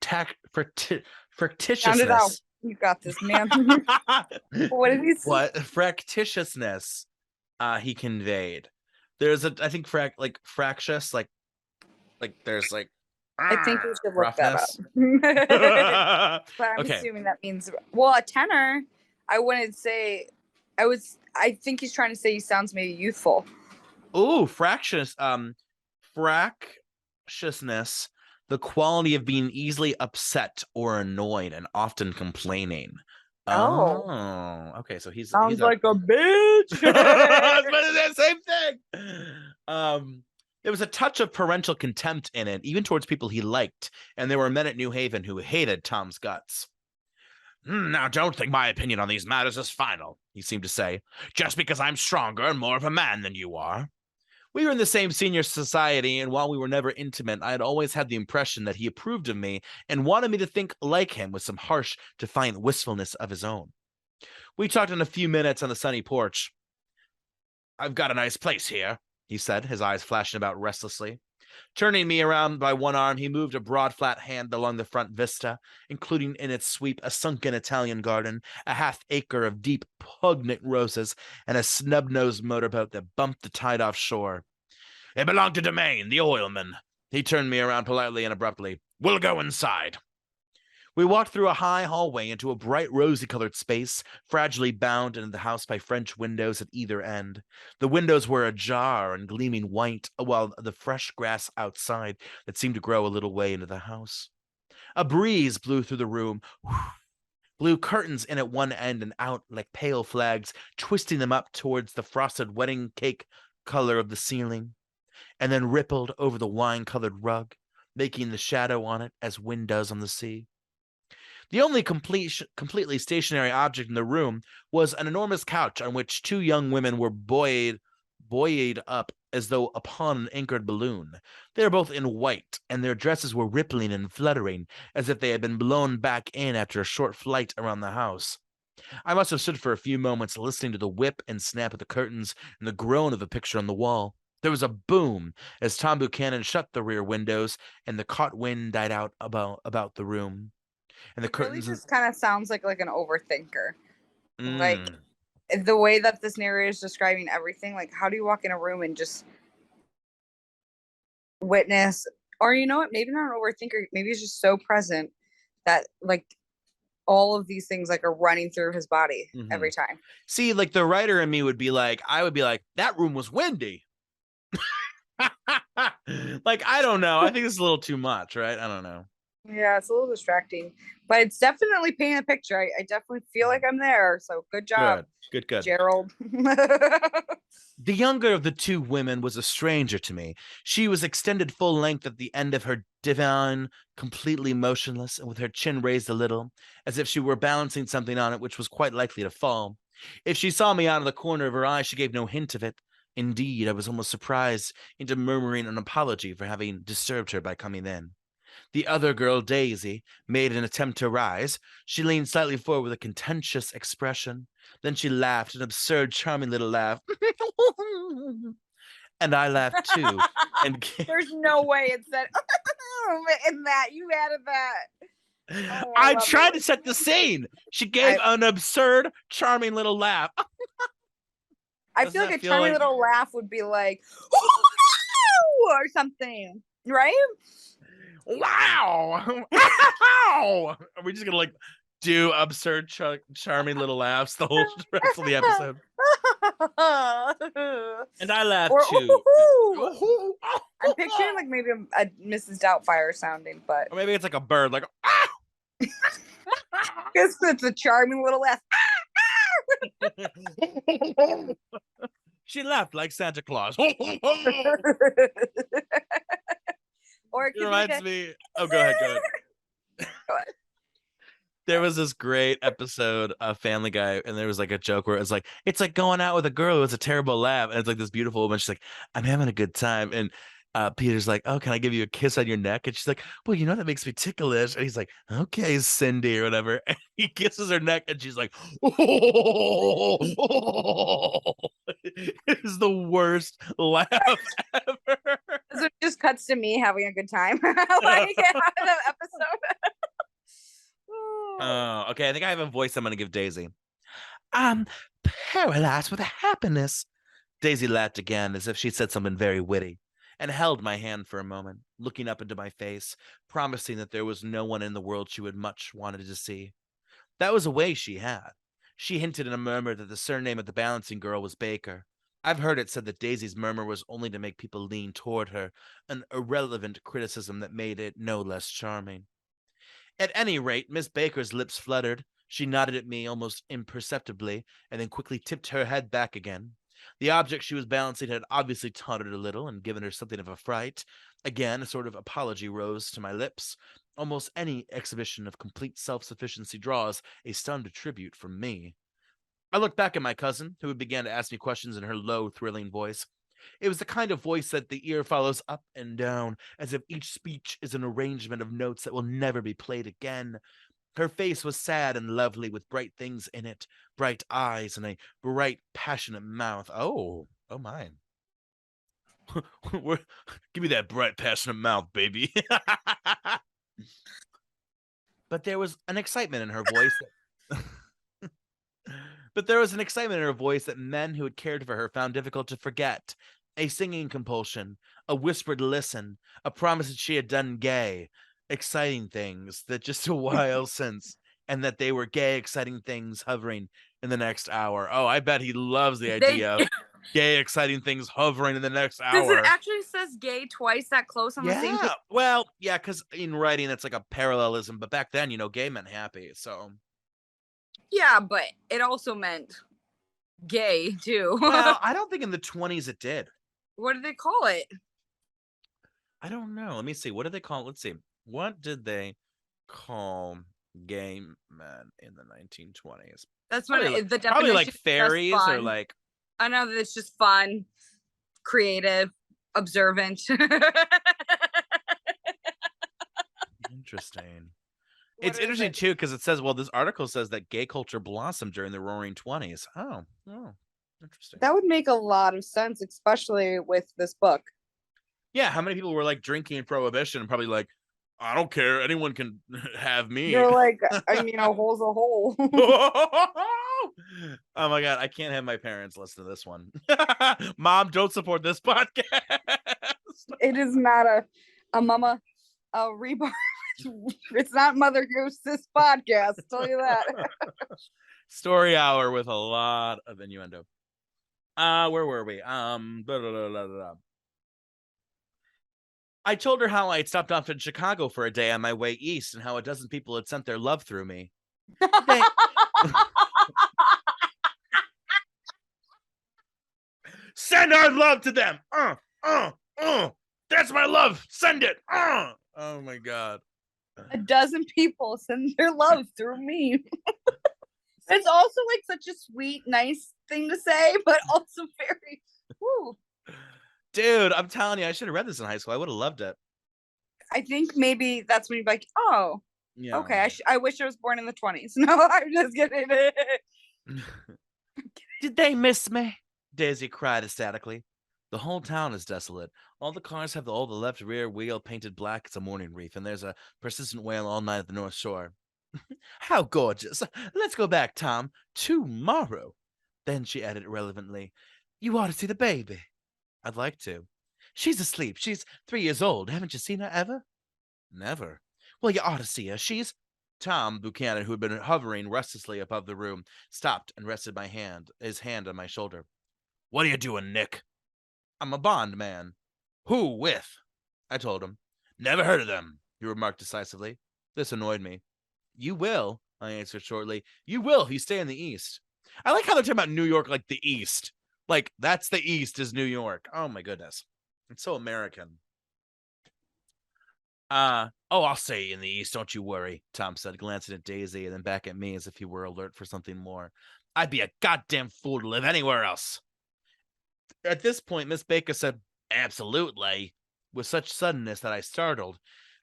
S1: fictitiousness
S2: You got this, man. What did he say?
S1: What fractiousness he conveyed. There's a, I think fractious, like there's like
S2: I think we should look that up.
S1: roughness.
S2: But I'm
S1: Okay.
S2: assuming that means, well, a tenor, I wouldn't say, I think he's trying to say he sounds maybe youthful.
S1: Ooh, fractious. Fractiousness, the quality of being easily upset or annoyed and often complaining.
S2: Oh.
S1: Okay. So he's
S2: Sounds
S1: a
S2: like a bitch.
S1: I was about to say the same thing. There was a touch of parental contempt in it, even towards people he liked, and there were men at New Haven who hated Tom's guts. Now, don't think my opinion on these matters is final, he seemed to say, just because I'm stronger and more of a man than you are. We were in the same senior society, and while we were never intimate, I had always had the impression that he approved of me and wanted me to think like him with some harsh, defiant wistfulness of his own. We talked in a few minutes on the sunny porch. I've got a nice place here, he said, his eyes flashing about restlessly. Turning me around by one arm, he moved a broad, flat hand along the front vista, including in its sweep a sunken Italian garden, a half-acre of deep, pungent roses, and a snub-nosed motorboat that bumped the tide offshore. It belonged to Domain, the oilman. He turned me around politely and abruptly. We'll go inside. We walked through a high hallway into a bright rosy-colored space, fragilely bound into the house by French windows at either end. The windows were ajar and gleaming white, while the fresh grass outside that seemed to grow a little way into the house. A breeze blew through the room, blew curtains in at one end and out like pale flags, twisting them up towards the frosted wedding cake color of the ceiling, and then rippled over the wine-colored rug, making the shadow on it as wind does on the sea. The only completely stationary object in the room was an enormous couch on which two young women were buoyed up as though upon an anchored balloon. They were both in white, and their dresses were rippling and fluttering as if they had been blown back in after a short flight around the house. I must have stood for a few moments listening to the whip and snap of the curtains and the groan of the picture on the wall. There was a boom as Tom Buchanan shut the rear windows, and the caught wind died out about the room. And the
S2: It really
S1: curtains.
S2: just kind of sounds like an overthinker. Like
S1: Mm.
S2: the way that this narrator is describing everything, like how do you walk in a room and just witness, or you know what, maybe not an overthinker, maybe he's just so present that like all of these things like are running through his body every time.
S1: See, like the writer in me would be like, I would be like, that room was windy. Like, I don't know. I think it's a little too much, right? I don't know.
S2: Yeah, it's a little distracting, but it's definitely painting a picture. I definitely feel like I'm there. So good job,
S1: Good.
S2: Gerald.
S1: The younger of the two women was a stranger to me. She was extended full length at the end of her divan, completely motionless, and with her chin raised a little, as if she were balancing something on it which was quite likely to fall. If she saw me out of the corner of her eye, she gave no hint of it. Indeed, I was almost surprised into murmuring an apology for having disturbed her by coming in. The other girl, Daisy, made an attempt to rise. She leaned slightly forward with a contentious expression. Then she laughed, an absurd, charming little laugh. And I laughed too. And
S2: There's no way it said in that you added that. Oh,
S1: I
S2: love
S1: tried
S2: it.
S1: to set the scene. She gave an absurd, charming little laugh.
S2: I feel like a charming little laugh would be like, or something, right?
S1: Wow. Are we just gonna like do absurd, charming little laughs the whole rest of the episode? And I laughed too.
S2: I'm picturing like maybe a Mrs. Doubtfire sounding, but
S1: or maybe it's like a bird, like
S2: because it's a charming little laugh.
S1: She laughed like Santa Claus.
S2: Or it
S1: reminds me. Oh, go ahead. Go ahead. There was this great episode of Family Guy, and there was like a joke where it's like going out with a girl who has a terrible laugh, and it's like this beautiful woman. She's like, "I'm having a good time," and Peter's like, "Oh, can I give you a kiss on your neck?" And she's like, "Well, you know that makes me ticklish." And he's like, "Okay, Cindy," or whatever. And he kisses her neck, and she's like, "Oh!" It is the worst laugh ever.
S2: So it just cuts to me having a good time, like the episode.
S1: Oh, okay. I think I have a voice I'm going to give Daisy. I'm paralyzed with happiness. Daisy laughed again as if she said something very witty and held my hand for a moment, looking up into my face, promising that there was no one in the world she would much wanted to see. That was a way she had. She hinted in a murmur that the surname of the balancing girl was Baker. I've heard it said that Daisy's murmur was only to make people lean toward her, an irrelevant criticism that made it no less charming. At any rate, Miss Baker's lips fluttered. She nodded at me almost imperceptibly, and then quickly tipped her head back again. The object she was balancing had obviously tottered a little and given her something of a fright. Again, a sort of apology rose to my lips. Almost any exhibition of complete self-sufficiency draws a stunned tribute from me. I looked back at my cousin, who began to ask me questions in her low, thrilling voice. It was the kind of voice that the ear follows up and down, as if each speech is an arrangement of notes that will never be played again. Her face was sad and lovely, with bright things in it, bright eyes, and a bright, passionate mouth. Oh mine. Give me that bright, passionate mouth, baby. But there was an excitement in her voice. But there was an excitement in her voice that men who had cared for her found difficult to forget. A singing compulsion, a whispered listen, a promise that she had done gay, exciting things that just a while since, and that they were gay, exciting things hovering in the next hour. Oh, I bet he loves the idea of gay, exciting things hovering in the next
S2: Does it
S1: hour.
S2: actually says gay twice that close on the same page?
S1: Yeah, well, yeah, because in writing it's like a parallelism, but back then, gay meant happy, so.
S2: Yeah, but it also meant gay too.
S1: Well, I don't think in the 20s it did.
S2: What did they call it?
S1: I don't know. Let me see. What did they call? Let's see. What did they call gay men in the 1920s?
S2: That's what
S1: Probably,
S2: the definition
S1: probably like
S2: is just
S1: fairies or
S2: fun.
S1: like.
S2: I know that it's just fun, creative, observant.
S1: Interesting.
S2: What
S1: It's
S2: is
S1: interesting
S2: it?
S1: too because it says, well, this article says that gay culture blossomed during the Roaring '20s. Oh, interesting.
S2: That would make a lot of sense, especially with this book.
S1: Yeah, how many people were like drinking Prohibition and probably like, I don't care, anyone can have me.
S2: You're like, hole's a hole.
S1: Oh my god, I can't have my parents listen to this one. Mom, don't support this podcast.
S2: It is not a mama Hribar. It's not Mother Goose this podcast, I'll tell you that.
S1: Story hour with a lot of innuendo. Where were we? I told her how I had stopped off in Chicago for a day on my way east and how a dozen people had sent their love through me. Send our love to them. That's my love. Send it. Oh my god.
S2: A dozen people send their love through me. It's also like such a sweet, nice thing to say, but also very. Woo.
S1: Dude, I'm telling you, I should have read this in high school. I would have loved it.
S2: I think maybe that's when you're like, oh,
S1: Yeah.
S2: okay. I wish I was born in the 20s. No, I'm just kidding.
S1: Did they miss me? Daisy cried ecstatically. The whole town is desolate. All the cars have all the left rear wheel painted black as a mourning wreath, and there's a persistent wail all night at the North Shore. How gorgeous. Let's go back, Tom. Tomorrow. Then she added irrelevantly, you ought to see the baby. I'd like to. She's asleep. She's 3 years old. Haven't you seen her ever? Never. Well, you ought to see her. She's. Tom Buchanan, who had been hovering restlessly above the room, stopped and rested his hand on my shoulder. What are you doing, Nick? I'm a Bond man. Who with? I told him. Never heard of them, he remarked decisively. This annoyed me. You will, I answered shortly. You will if you stay in the East. I like how they're talking about New York like the East. Like, that's the East is New York. Oh my goodness. It's so American. I'll stay in the East, don't you worry, Tom said, glancing at Daisy and then back at me as if he were alert for something more. I'd be a goddamn fool to live anywhere else. At this point, Miss Baker said, absolutely, with such suddenness that I startled.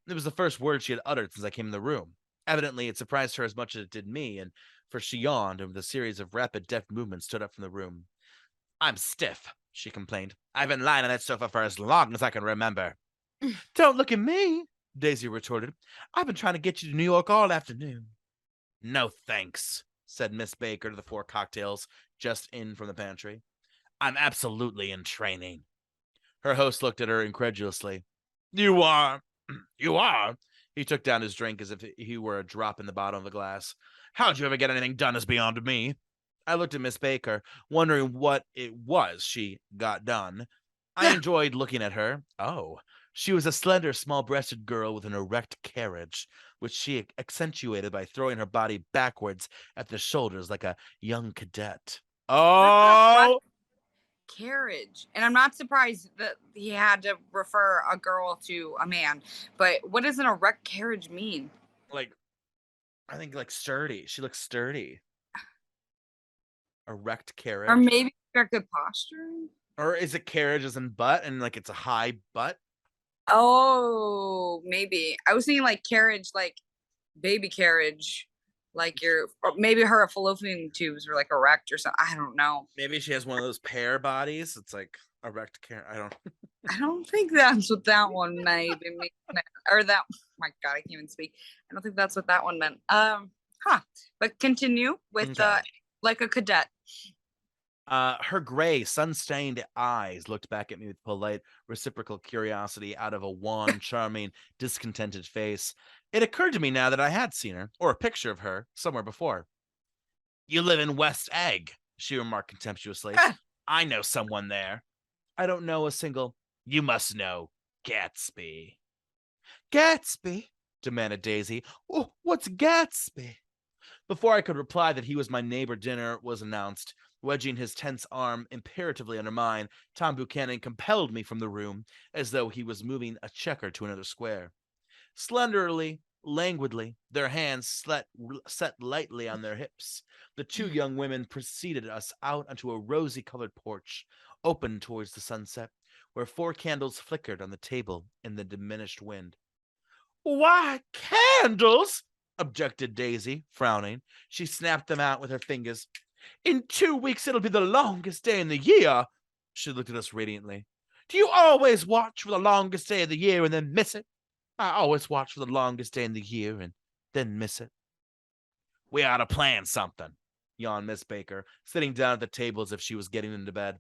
S1: It was the first word she had uttered since I came in the room. Evidently, it surprised her as much as it did me, and for she yawned and with a series of rapid, deft movements stood up from the room. I'm stiff, she complained. I've been lying on that sofa for as long as I can remember. Don't look at me, Daisy retorted. I've been trying to get you to New York all afternoon. No thanks, said Miss Baker to the 4 cocktails just in from the pantry. I'm absolutely in training. Her host looked at her incredulously. You are? You are? He took down his drink as if he were a drop in the bottom of a glass. How'd you ever get anything done is beyond me. I looked at Miss Baker, wondering what it was she got done. I enjoyed looking at her. Oh, she was a slender, small-breasted girl with an erect carriage, which she accentuated by throwing her body backwards at the shoulders like a young cadet. Oh,
S2: Carriage. And I'm not surprised that he had to refer a girl to a man. But what does an erect carriage mean?
S1: like, I think like sturdy. She looks sturdy. Erect
S2: Or
S1: carriage.
S2: maybe got good posture?
S1: Or is it carriage as in butt and like it's a high butt?
S2: Oh, maybe. I was thinking like carriage, like baby carriage, like your or maybe her fallopian tubes were like erect or something. I don't know.
S1: Maybe she has one of those pear bodies. It's like erect carriage. I don't.
S2: I don't think that's what that one maybe mean. Or that my God, I can't even speak. I don't think that's what that one meant. Huh. But continue with
S1: Okay.
S2: like a cadet.
S1: Her gray, sun-stained eyes looked back at me with polite, reciprocal curiosity out of a wan, charming, discontented face. It occurred to me now that I had seen her, or a picture of her, somewhere before. You live in West Egg, she remarked contemptuously. I know someone there. I don't know a single. You must know Gatsby. Gatsby? Demanded Daisy. Oh, what's Gatsby? Before I could reply that he was my neighbor, dinner was announced. Wedging his tense arm imperatively under mine, Tom Buchanan compelled me from the room as though he was moving a checker to another square. Slenderly, languidly, their hands set lightly on their hips, the 2 young women preceded us out onto a rosy-colored porch, open towards the sunset, where 4 candles flickered on the table in the diminished wind. Why, candles? Objected Daisy, frowning. She snapped them out with her fingers. In 2 weeks, it'll be the longest day in the year. She looked at us radiantly. Do you always watch for the longest day of the year and then miss it? I always watch for the longest day in the year and then miss it. We ought to plan something, yawned Miss Baker, sitting down at the table as if she was getting into bed.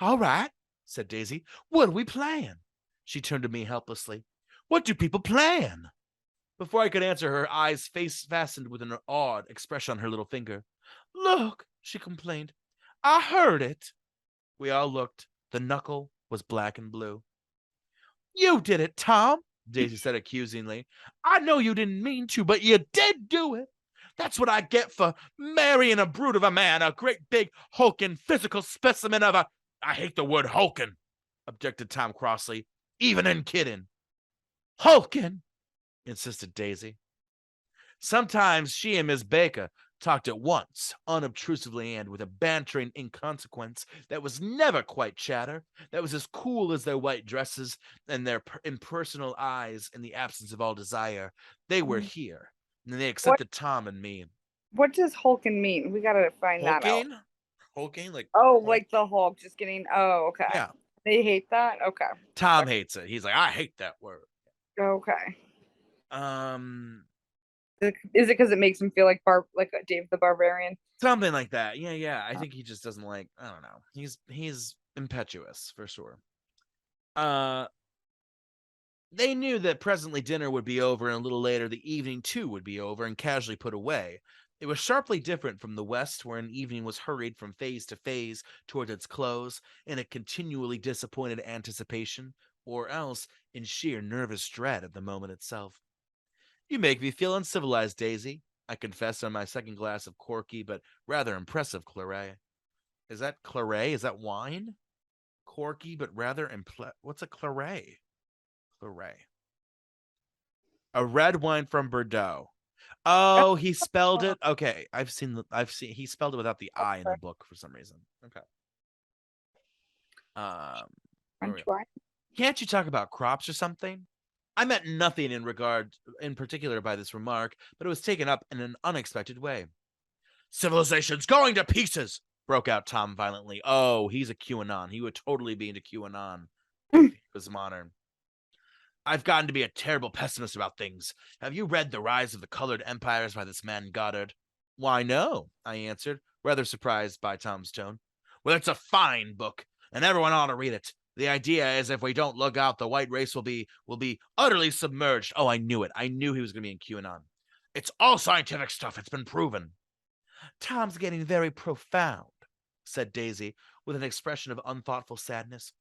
S1: All right, said Daisy. What do we plan? She turned to me helplessly. What do people plan? Before I could answer, her eyes face fastened with an awed expression on her little finger. Look, she complained. I heard it. We all looked. The knuckle was black and blue. You did it, Tom, Daisy said accusingly. I know you didn't mean to, but you did do it. That's what I get for marrying a brute of a man, a great big hulking physical specimen of a. I hate the word hulking, objected Tom crossly, even in kidding. Hulking, insisted Daisy. Sometimes she and Miss Baker talked at once, unobtrusively and with a bantering inconsequence that was never quite chatter, that was as cool as their white dresses and their impersonal eyes in the absence of all desire. They were here, and they
S2: What
S1: accepted Tom and me.
S2: what does hulking mean? We gotta find that out.
S1: Hulking? Hulking? Like,
S2: Oh,
S1: Hulk?
S2: like the Hulk, just kidding. Oh, okay.
S1: Yeah.
S2: They hate that? Okay.
S1: Tom hates it. He's like, I hate that word.
S2: Okay.
S1: Um,
S2: Is it because it makes him feel like Dave the Barbarian?
S1: Something like that. Yeah. I think he just doesn't like, I don't know. He's impetuous for sure. They knew that presently dinner would be over, and a little later the evening too would be over and casually put away. It was sharply different from the West, where an evening was hurried from phase to phase toward its close in a continually disappointed anticipation, or else in sheer nervous dread of the moment itself. You make me feel uncivilized, Daisy, I confessed on my second glass of corky but rather impressive claret. Is that claret? Is that wine? Corky but rather what's a claret? Claret. A red wine from Bordeaux. Oh, he spelled it. Okay, he spelled it without the I in the book for some reason. Okay.
S2: French wine.
S1: Can't you talk about crops or something? I meant nothing in particular by this remark, but it was taken up in an unexpected way. Civilization's going to pieces, broke out Tom violently. Oh, he's a QAnon. He would totally be into QAnon if he was modern. I've gotten to be a terrible pessimist about things. Have you read The Rise of the Colored Empires by this man Goddard? Why, no, I answered, rather surprised by Tom's tone. Well, it's a fine book, and everyone ought to read it. The idea is if we don't look out, the white race will be utterly submerged. Oh, I knew it. I knew he was going to be in QAnon. It's all scientific stuff. It's been proven. Tom's getting very profound, said Daisy, with an expression of unthoughtful sadness.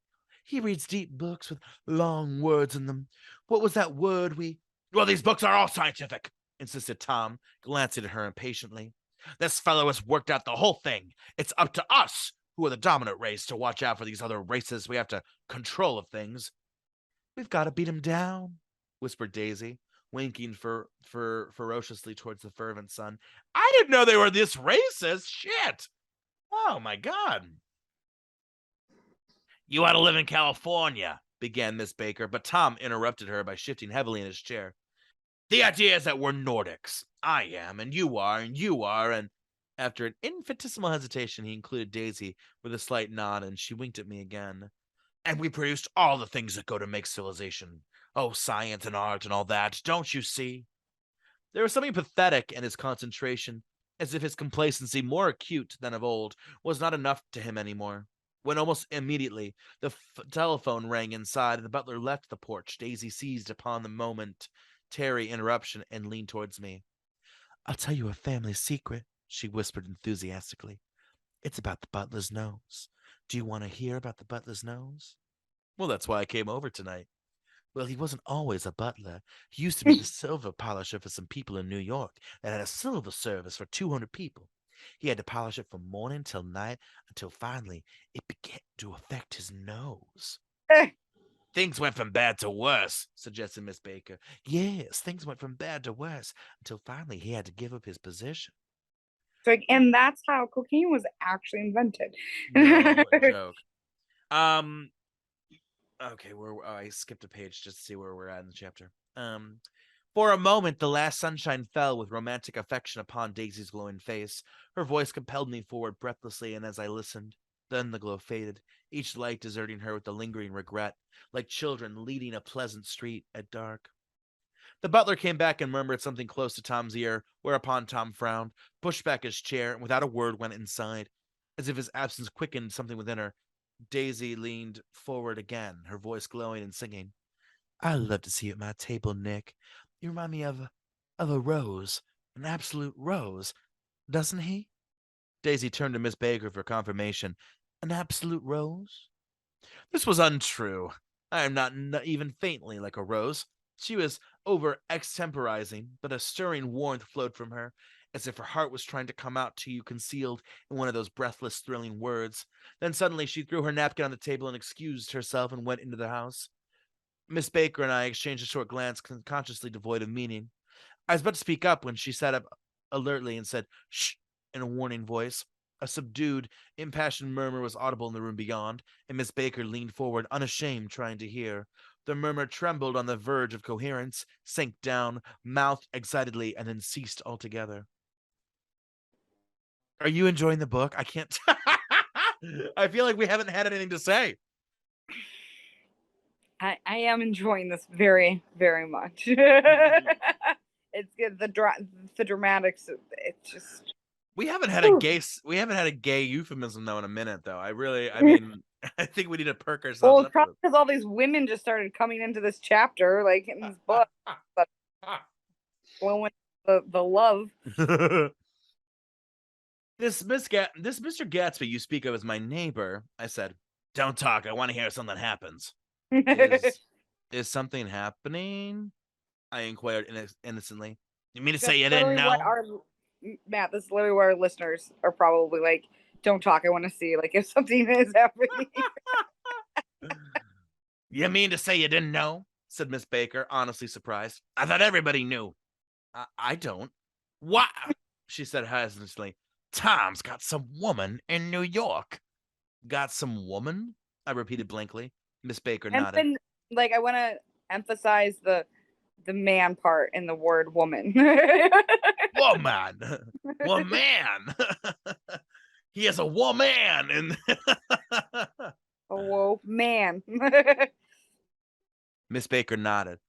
S1: He reads deep books with long words in them. What was that word we... Well, these books are all scientific, insisted Tom, glancing at her impatiently. This fellow has worked out the whole thing. It's up to us, who are the dominant race, to watch out for these other races we have to control of things. We've got to beat him down, whispered Daisy, winking ferociously towards the fervent son. I didn't know they were this racist. Shit. Oh, my God. You ought to live in California, began Miss Baker, but Tom interrupted her by shifting heavily in his chair. The idea is that we're Nordics. I am, and you are, and after an infinitesimal hesitation, he included Daisy with a slight nod, and she winked at me again. And we produced all the things that go to make civilization. Oh, science and art and all that, don't you see? There was something pathetic in his concentration, as if his complacency, more acute than of old, was not enough to him anymore. When almost immediately the telephone rang inside and the butler left the porch, Daisy seized upon the momentary interruption and leaned towards me. I'll tell you a family secret, she whispered enthusiastically. It's about the butler's nose. Do you want to hear about the butler's nose? Well, that's why I came over tonight. Well, he wasn't always a butler. He used to be the silver polisher for some people in New York that had a silver service for 200 people. He had to polish it from morning till night until finally it began to affect his nose. Things went from bad to worse, suggested Miss Baker. Yes, things went from bad to worse until finally he had to give up his position.
S2: Like, and that's how cocaine was actually invented.
S1: No joke. Okay, I skipped a page just to see where we're at in the chapter. For a moment, the last sunshine fell with romantic affection upon Daisy's glowing face. Her voice compelled me forward breathlessly, and as I listened, then the glow faded, each light deserting her with a lingering regret, like children leading a pleasant street at dark. The butler came back and murmured something close to Tom's ear, whereupon Tom frowned, pushed back his chair, and without a word went inside. As if his absence quickened something within her, Daisy leaned forward again, her voice glowing and singing. I love to see you at my table, Nick. You remind me of a rose, an absolute rose, doesn't he? Daisy turned to Miss Baker for confirmation. An absolute rose? This was untrue. I am not even faintly like a rose. She was over extemporizing, but a stirring warmth flowed from her, as if her heart was trying to come out to you concealed in one of those breathless, thrilling words. Then suddenly she threw her napkin on the table and excused herself and went into the house. Miss Baker and I exchanged a short glance, consciously devoid of meaning. I was about to speak up when she sat up alertly and said, "Shh," in a warning voice. A subdued, impassioned murmur was audible in the room beyond, and Miss Baker leaned forward, unashamed, trying to hear. The murmur trembled on the verge of coherence, sank down, mouthed excitedly, and then ceased altogether. Are you enjoying the book? I can't. I feel like we haven't had anything to say.
S2: I am enjoying this very, very much. It's good. The dramatics. It's just.
S1: We haven't had a gay euphemism though in a minute though. I mean, I think we need to perk ourselves
S2: Well,
S1: up.
S2: it's probably because all these women just started coming into this chapter, like in this book. Well, the love.
S1: This Mr. Gatsby you speak of as my neighbor, I said. Don't talk. I want to hear something happens. Is something happening? I inquired innocently. You mean to say you didn't know?
S2: Matt, this is literally what our listeners are probably like. Don't talk. I want to see like if something is happening.
S1: You mean to say you didn't know? Said Miss Baker, honestly surprised. I thought everybody knew. I don't. What? She said hesitantly. Tom's got some woman in New York. Got some woman? I repeated blankly. Miss Baker nodded.
S2: Like, I want to emphasize the man part in the word woman.
S1: Woman. Woman. He is a woman.
S2: Oh, man.
S1: Miss Baker nodded.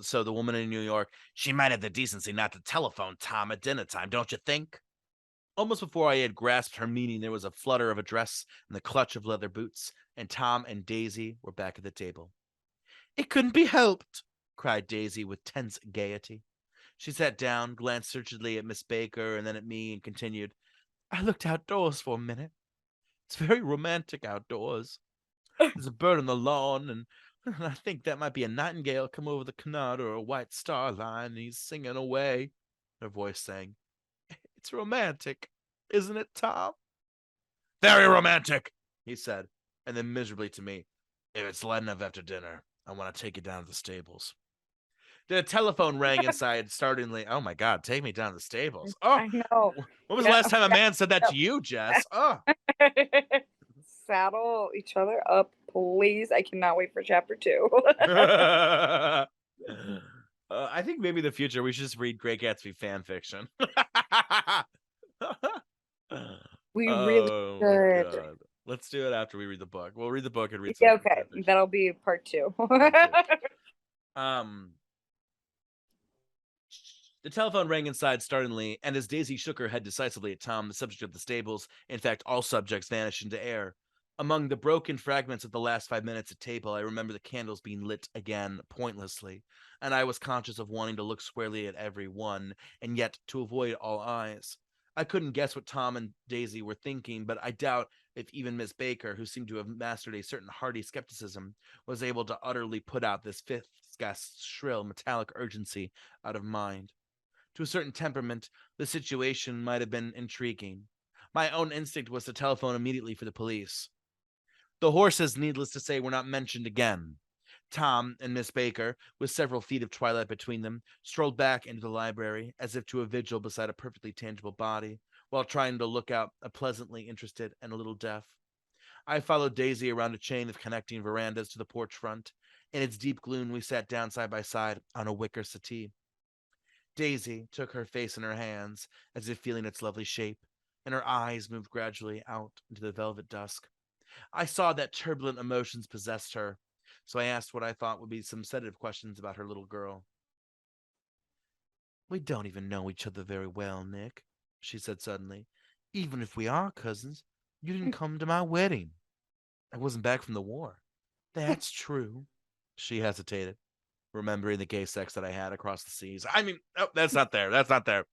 S1: So the woman in New York, she might have the decency not to telephone Tom at dinner time, don't you think? Almost before I had grasped her meaning, there was a flutter of a dress and the clutch of leather boots, and Tom and Daisy were back at the table. It couldn't be helped, cried Daisy with tense gaiety. She sat down, glanced searchingly at Miss Baker and then at me, and continued, I looked outdoors for a minute. It's very romantic outdoors. There's a bird on the lawn, and I think that might be a nightingale come over the canard or a white star line, and he's singing away. Her voice sang, It's romantic, isn't it, Tom? Very romantic, he said, and then miserably to me, if it's light enough after dinner, I want to take you down to the stables. The telephone rang inside startlingly. Oh my God, take me down to the stables. Oh,
S2: I know.
S1: when was the last time a man said that to you, Jess? Oh.
S2: Saddle each other up, please. I cannot wait for chapter 2.
S1: I think maybe in the future we should just read Great Gatsby fan fiction.
S2: We really should.
S1: God. Let's do it after we read the book. We'll read the book and read
S2: Yeah,
S1: some
S2: okay.
S1: fan fiction.
S2: That'll be part 2.
S1: The telephone rang inside startlingly, and as Daisy shook her head decisively at Tom, the subject of the stables, in fact, all subjects vanished into air. Among the broken fragments of the last 5 minutes at table, I remember the candles being lit again, pointlessly, and I was conscious of wanting to look squarely at every one, and yet to avoid all eyes. I couldn't guess what Tom and Daisy were thinking, but I doubt if even Miss Baker, who seemed to have mastered a certain hearty skepticism, was able to utterly put out this fifth guest's shrill, metallic urgency out of mind. To a certain temperament, the situation might have been intriguing. My own instinct was to telephone immediately for the police. The horses, needless to say, were not mentioned again. Tom and Miss Baker, with several feet of twilight between them, strolled back into the library, as if to a vigil beside a perfectly tangible body, while trying to look out pleasantly interested and a little deaf. I followed Daisy around a chain of connecting verandas to the porch front. In its deep gloom, we sat down side by side on a wicker settee. Daisy took her face in her hands, as if feeling its lovely shape, and her eyes moved gradually out into the velvet dusk. I saw that turbulent emotions possessed her, so I asked what I thought would be some sedative questions about her little girl. We don't even know each other very well, Nick, she said suddenly. Even if we are cousins, you didn't come to my wedding. I wasn't back from the war. That's true. She hesitated, remembering the gay sex that I had across the seas. I mean, oh, that's not there. That's not there.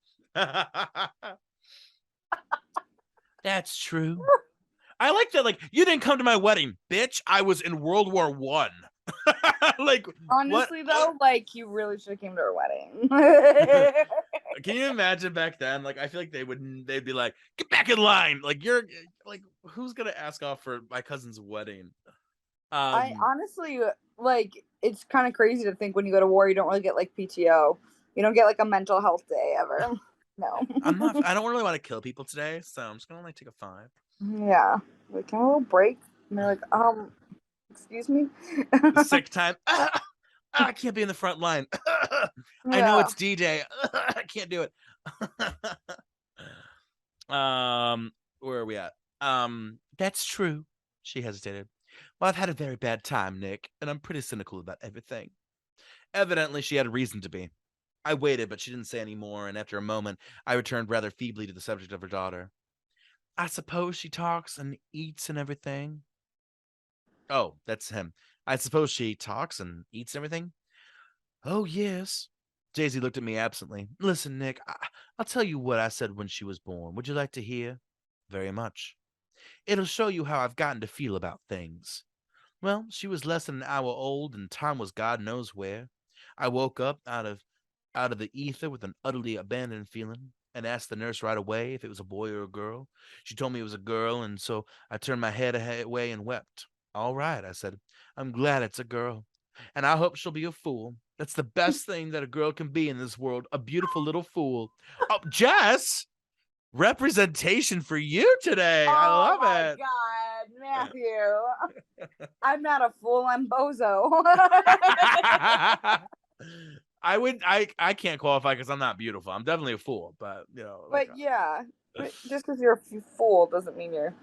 S1: That's true. I like that. Like, you didn't come to my wedding, bitch. I was in World War One. Like,
S2: honestly,
S1: what?
S2: though, like, you really should have came to our wedding.
S1: Can you imagine back then? Like, I feel like they'd be like, get back in line. Like, you're like, who's gonna ask off for my cousin's wedding?
S2: I honestly, like, it's kind of crazy to think when you go to war, you don't really get like PTO. You don't get like a mental health day ever. No.
S1: I don't really want to kill people today, so I'm just gonna like take a 5.
S2: Yeah. Like, can I have a little break? And they're like, excuse me?
S1: Sick time. I can't be in the front line. I know it's D-Day. I can't do it. Where are we at? That's true. She hesitated. Well, I've had a very bad time, Nick, and I'm pretty cynical about everything. Evidently, she had a reason to be. I waited, but she didn't say any more, and after a moment, I returned rather feebly to the subject of her daughter. I suppose she talks and eats and everything. Oh, that's him. I suppose she talks and eats and everything? Oh, yes. Daisy looked at me absently. Listen, Nick, I'll tell you what I said when she was born. Would you like to hear? Very much. It'll show you how I've gotten to feel about things. Well, she was less than an hour old, and time was God knows where. I woke up out of the ether with an utterly abandoned feeling, and asked the nurse right away if it was a boy or a girl. She told me it was a girl, and so I turned my head away and wept. All right, I said. I'm glad it's a girl, and I hope she'll be a fool. That's the best thing that a girl can be in this world, a beautiful little fool. Oh, Jess! Representation for you today. I love it.
S2: Oh my God, Matthew. I'm not a fool, I'm bozo.
S1: I can't qualify because I'm not beautiful. I'm definitely a fool, but
S2: but yeah, just because you're a fool doesn't mean you're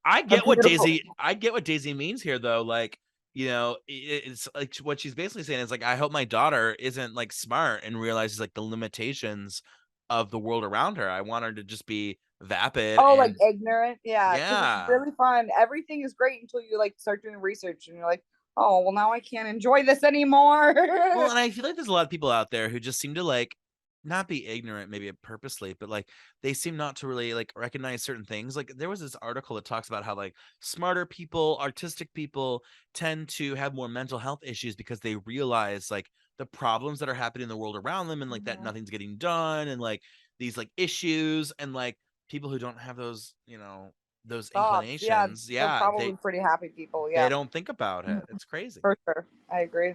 S1: I get what Daisy means here though. Like, It's like what she's basically saying is like, I hope my daughter isn't like smart and realizes like the limitations of the world around her. I want her to just be vapid
S2: Oh, like
S1: and
S2: ignorant. Yeah, because it's
S1: yeah.
S2: really fun. Everything is great until you like start doing research and you're like, oh, well, now I can't enjoy this anymore.
S1: Well, and I feel like there's a lot of people out there who just seem to like not be ignorant, maybe purposely, but like they seem not to really like recognize certain things. Like there was this article that talks about how like smarter people, artistic people tend to have more mental health issues because they realize like the problems that are happening in the world around them and like that
S2: Mhm.
S1: nothing's getting done and like these like issues and like people who don't have those
S2: Thoughts. Yeah,
S1: inclinations,
S2: they're
S1: yeah,
S2: probably pretty happy people.
S1: they
S2: Yeah,
S1: don't think about
S2: mhm,
S1: it. It's crazy.
S2: for sure. I agree.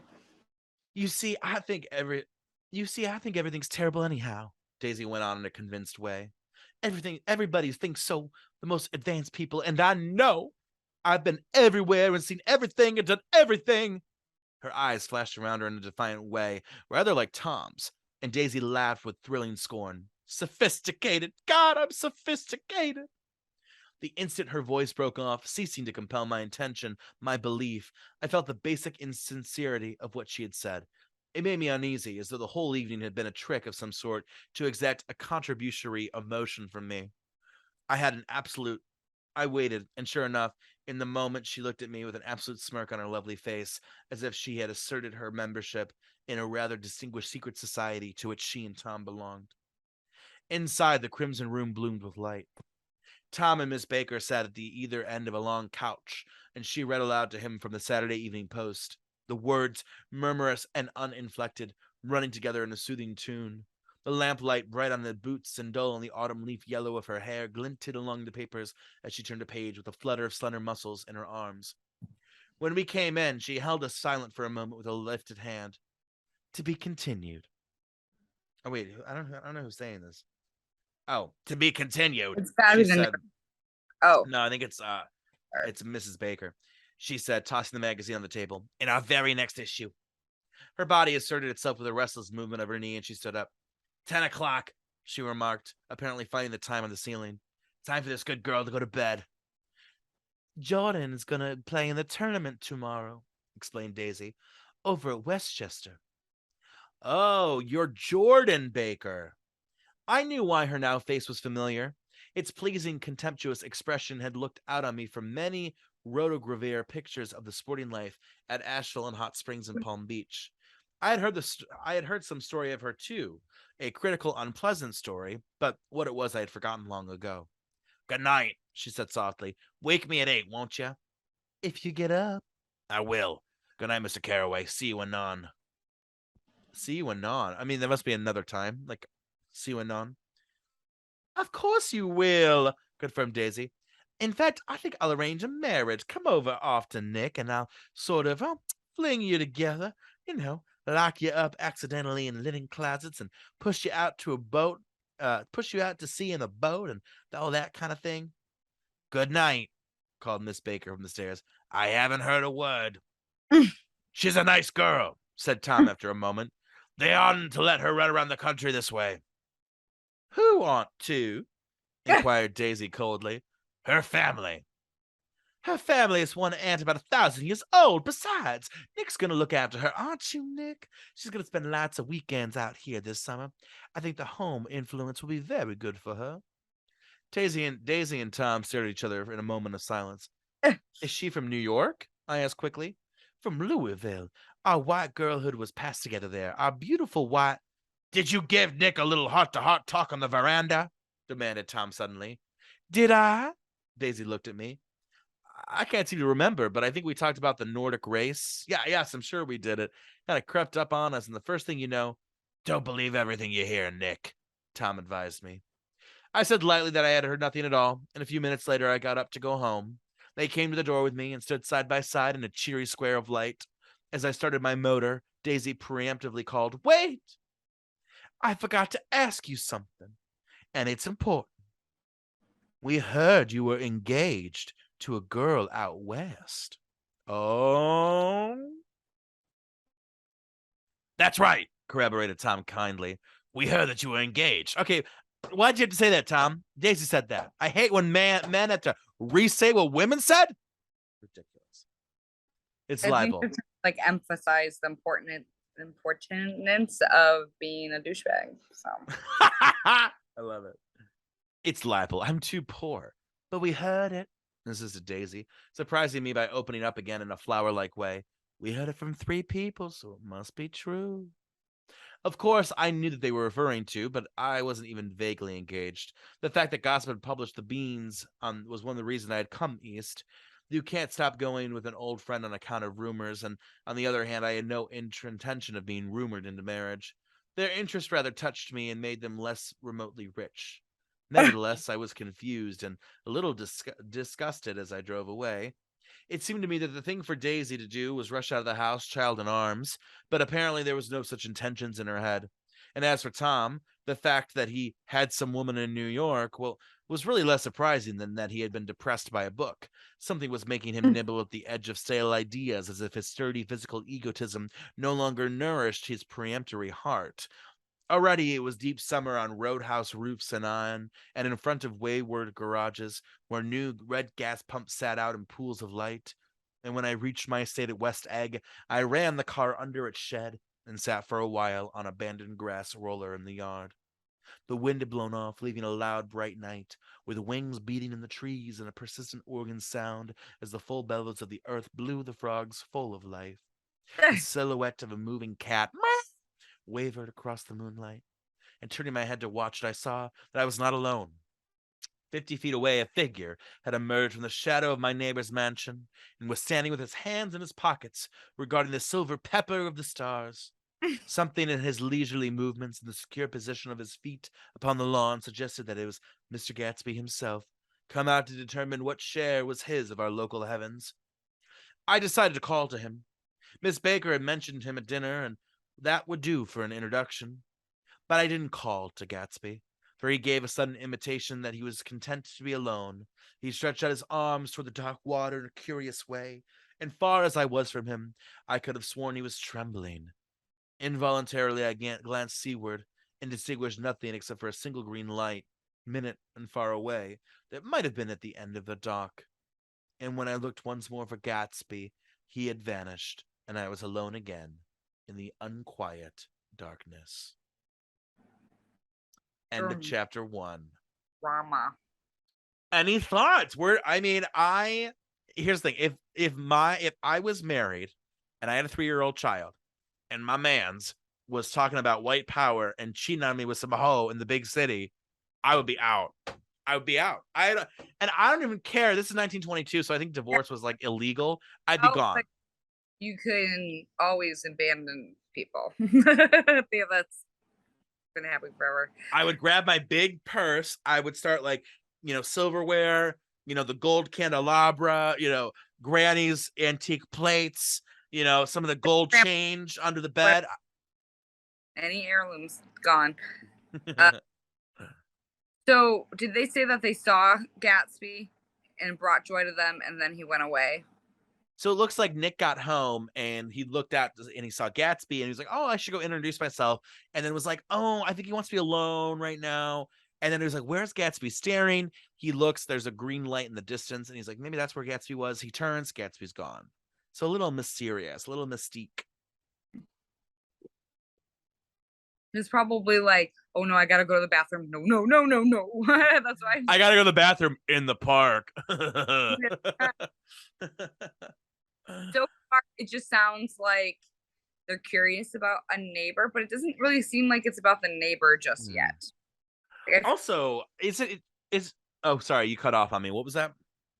S1: You see, I think everything's terrible anyhow, Daisy went on in a convinced way. Everybody thinks so, the most advanced people, and I know. I've been everywhere and seen everything and done everything. Her eyes flashed around her in a defiant way, rather like Tom's, and Daisy laughed with thrilling scorn. Sophisticated. God, I'm sophisticated. The instant her voice broke off, ceasing to compel my attention, my belief, I felt the basic insincerity of what she had said. It made me uneasy, as though the whole evening had been a trick of some sort to exact a contributory emotion from me. I had an absolute. I waited, and sure enough, in the moment she looked at me with an absolute smirk on her lovely face, as if she had asserted her membership in a rather distinguished secret society to which she and Tom belonged. Inside, the crimson room bloomed with light. Tom and Miss Baker sat at the either end of a long couch, and she read aloud to him from the Saturday Evening Post, the words, murmurous and uninflected, running together in a soothing tune. The lamplight, bright on the boots and dull on the autumn leaf yellow of her hair, glinted along the papers as she turned a page with a flutter of slender muscles in her arms. When we came in, she held us silent for a moment with a lifted hand. To be continued. Oh wait, I don't know who's saying this. Oh, to be continued.
S2: It's gotta
S1: She
S2: be the.
S1: said.
S2: Oh,
S1: No, I think it's Mrs. Baker. She said, tossing the magazine on the table. In our very next issue. Her body asserted itself with a restless movement of her knee, and she stood up. 10 o'clock, she remarked, apparently finding the time on the ceiling. Time for this good girl to go to bed. Jordan's gonna play in the tournament tomorrow, explained Daisy, over at Westchester. Oh, you're Jordan Baker. I knew why her now face was familiar. Its pleasing, contemptuous expression had looked out on me from many rotogravure pictures of the sporting life at Asheville and Hot Springs and Palm Beach. I had heard some story of her too, a critical, unpleasant story, but what it was I had forgotten long ago. Good night, she said softly. Wake me at 8, won't you? If you get up. I will. Good night, Mr. Carraway. See you anon. See you anon. I mean, there must be another time. Like, see you anon. Of course you will, confirmed Daisy. In fact, I think I'll arrange a marriage. Come over often, Nick, and I'll sort of fling you together. Lock you up accidentally in linen closets and push you out to sea in a boat and all that kind of thing. Good night, called Miss Baker from the stairs. I haven't heard a word. She's a nice girl, said Tom after a moment. They oughtn't to let her run around the country this way. Who ought to? Inquired Daisy coldly. Her family. Her family is one aunt about 1,000 years old. Besides, Nick's going to look after her, aren't you, Nick? She's going to spend lots of weekends out here this summer. I think the home influence will be very good for her. Daisy and Tom stared at each other in a moment of silence. Is she from New York? I asked quickly. From Louisville. Our white girlhood was passed together there. Our beautiful white. Did you give Nick a little heart-to-heart talk on the veranda? Demanded Tom suddenly. Did I? Daisy looked at me. I can't seem to remember, but I think we talked about the Nordic race. Yeah, yes, I'm sure we did it. Kind of crept up on us, and the first thing you know, don't believe everything you hear, Nick, Tom advised me. I said lightly that I had heard nothing at all, and a few minutes later I got up to go home. They came to the door with me and stood side by side in a cheery square of light. As I started my motor, Daisy preemptively called, Wait! I forgot to ask you something, and it's important. We heard you were engaged to a girl out west. Oh? That's right, corroborated Tom kindly. We heard that you were engaged. Okay, why'd you have to say that, Tom? Daisy said that. I hate when men have to re-say what women said. Ridiculous. It's
S2: I think
S1: libel.
S2: it's like emphasize the importance of being a douchebag. So
S1: I love it. It's libel. I'm too poor. But we heard it. This is a Daisy, surprising me by opening up again in a flower-like way. We heard it from 3 people, so it must be true. Of course, I knew that they were referring to, but I wasn't even vaguely engaged. The fact that Gossip had published the beans was one of the reasons I had come east. You can't stop going with an old friend on account of rumors, and on the other hand, I had no intention of being rumored into marriage. Their interest rather touched me and made them less remotely rich. Nevertheless, I was confused and a little disgusted as I drove away. It seemed to me that the thing for Daisy to do was rush out of the house, child in arms, but apparently there was no such intentions in her head. And as for Tom, the fact that he had some woman in New York, well, was really less surprising than that he had been depressed by a book. Something was making him nibble at the edge of stale ideas, as if his sturdy physical egotism no longer nourished his peremptory heart. Already it was deep summer on roadhouse roofs and in front of wayward garages where new red gas pumps sat out in pools of light. And when I reached my estate at West Egg, I ran the car under its shed and sat for a while on abandoned grass roller in the yard. The wind had blown off, leaving a loud, bright night, with wings beating in the trees and a persistent organ sound as the full bellows of the earth blew the frogs full of life. The silhouette of a moving cat wavered across the moonlight, and turning my head to watch it, I saw that I was not alone. 50 feet away, a figure had emerged from the shadow of my neighbor's mansion and was standing with his hands in his pockets, regarding the silver pepper of the stars. Something in his leisurely movements and the secure position of his feet upon the lawn suggested that it was Mr. Gatsby himself, come out to determine what share was his of our local heavens. I decided to call to him. Miss Baker had mentioned him at dinner, and that would do for an introduction. But I didn't call to Gatsby, for he gave a sudden intimation that he was content to be alone. He stretched out his arms toward the dark water in a curious way, and far as I was from him, I could have sworn he was trembling. Involuntarily, I glanced seaward and distinguished nothing except for a single green light, minute and far away, that might have been at the end of the dock. And when I looked once more for Gatsby, he had vanished, and I was alone again in the unquiet darkness. End of chapter 1.
S2: Drama.
S1: Any thoughts? Here's the thing. If I was married and I had a 3-year-old child and my man's was talking about white power and cheating on me with some hoe in the big city, I would be out. I would be out. I don't even care. This is 1922, so I think divorce was like illegal. I'd be gone.
S2: You can always abandon people. Yeah, that's gonna happen forever.
S1: I would grab my big purse. I would start silverware, the gold candelabra, Granny's antique plates, some of the gold change under the bed.
S2: Any heirlooms gone. So did they say that they saw Gatsby and brought joy to them and then he went away?
S1: So it looks like Nick got home and he looked out and he saw Gatsby and he was like, oh, I should go introduce myself. And then was like, oh, I think he wants to be alone right now. And then he was like, where's Gatsby? Staring. He looks, there's a green light in the distance. And he's like, maybe that's where Gatsby was. He turns, Gatsby's gone. So a little mysterious, a little mystique.
S2: It's probably like, oh no, I gotta go to the bathroom. No. That's why
S1: I gotta go to the bathroom in the park.
S2: So far, it just sounds like they're curious about a neighbor, but it doesn't really seem like it's about the neighbor just yet.
S1: Also, oh, sorry, you cut off on me. What was that?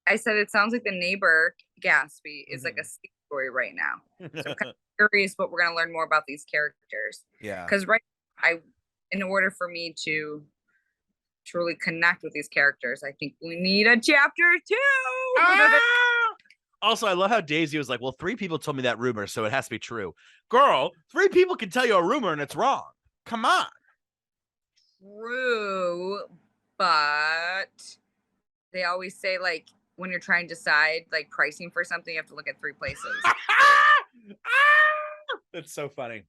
S2: I said it sounds like the neighbor Gatsby is like a story right now. So I'm kind of curious what we're gonna learn more about these characters.
S1: Yeah.
S2: Because in order for me to truly connect with these characters, I think we need a chapter 2.
S1: Also, I love how Daisy was like, well, 3 people told me that rumor, so it has to be true. Girl, 3 people can tell you a rumor and it's wrong. Come on.
S2: True, but they always say, like, when you're trying to decide, like, pricing for something, you have to look at 3 places.
S1: That's so funny.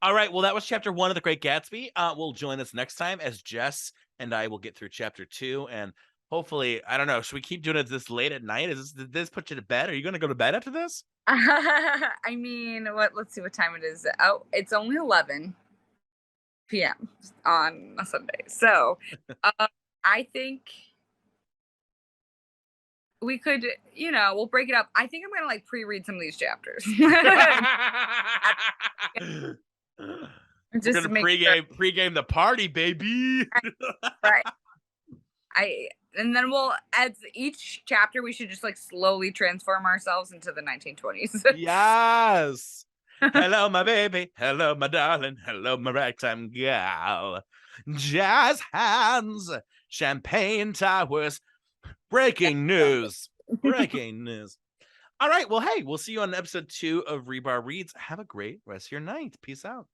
S1: All right, well, that was chapter 1 of The Great Gatsby. We'll join us next time as Jess and I will get through chapter 2, and hopefully, I don't know, should we keep doing it this late at night? Did this put you to bed? Are you going to go to bed after this?
S2: I mean, let's see what time it is. Oh, it's only 11 p.m. on a Sunday. So, uh, I think we could, we'll break it up. I think I'm gonna like pre-read some of these chapters.
S1: We're
S2: Just to
S1: gonna
S2: make sure,
S1: pregame the party, baby.
S2: right? I and then we'll as each chapter we should just like slowly transform ourselves into the 1920s.
S1: Yes. Hello, my baby. Hello, my darling. Hello, my ragtime gal. Jazz hands, champagne towers. Breaking news. Breaking news. All right. Well, hey, we'll see you on episode 2 of Hribar Reads. Have a great rest of your night. Peace out.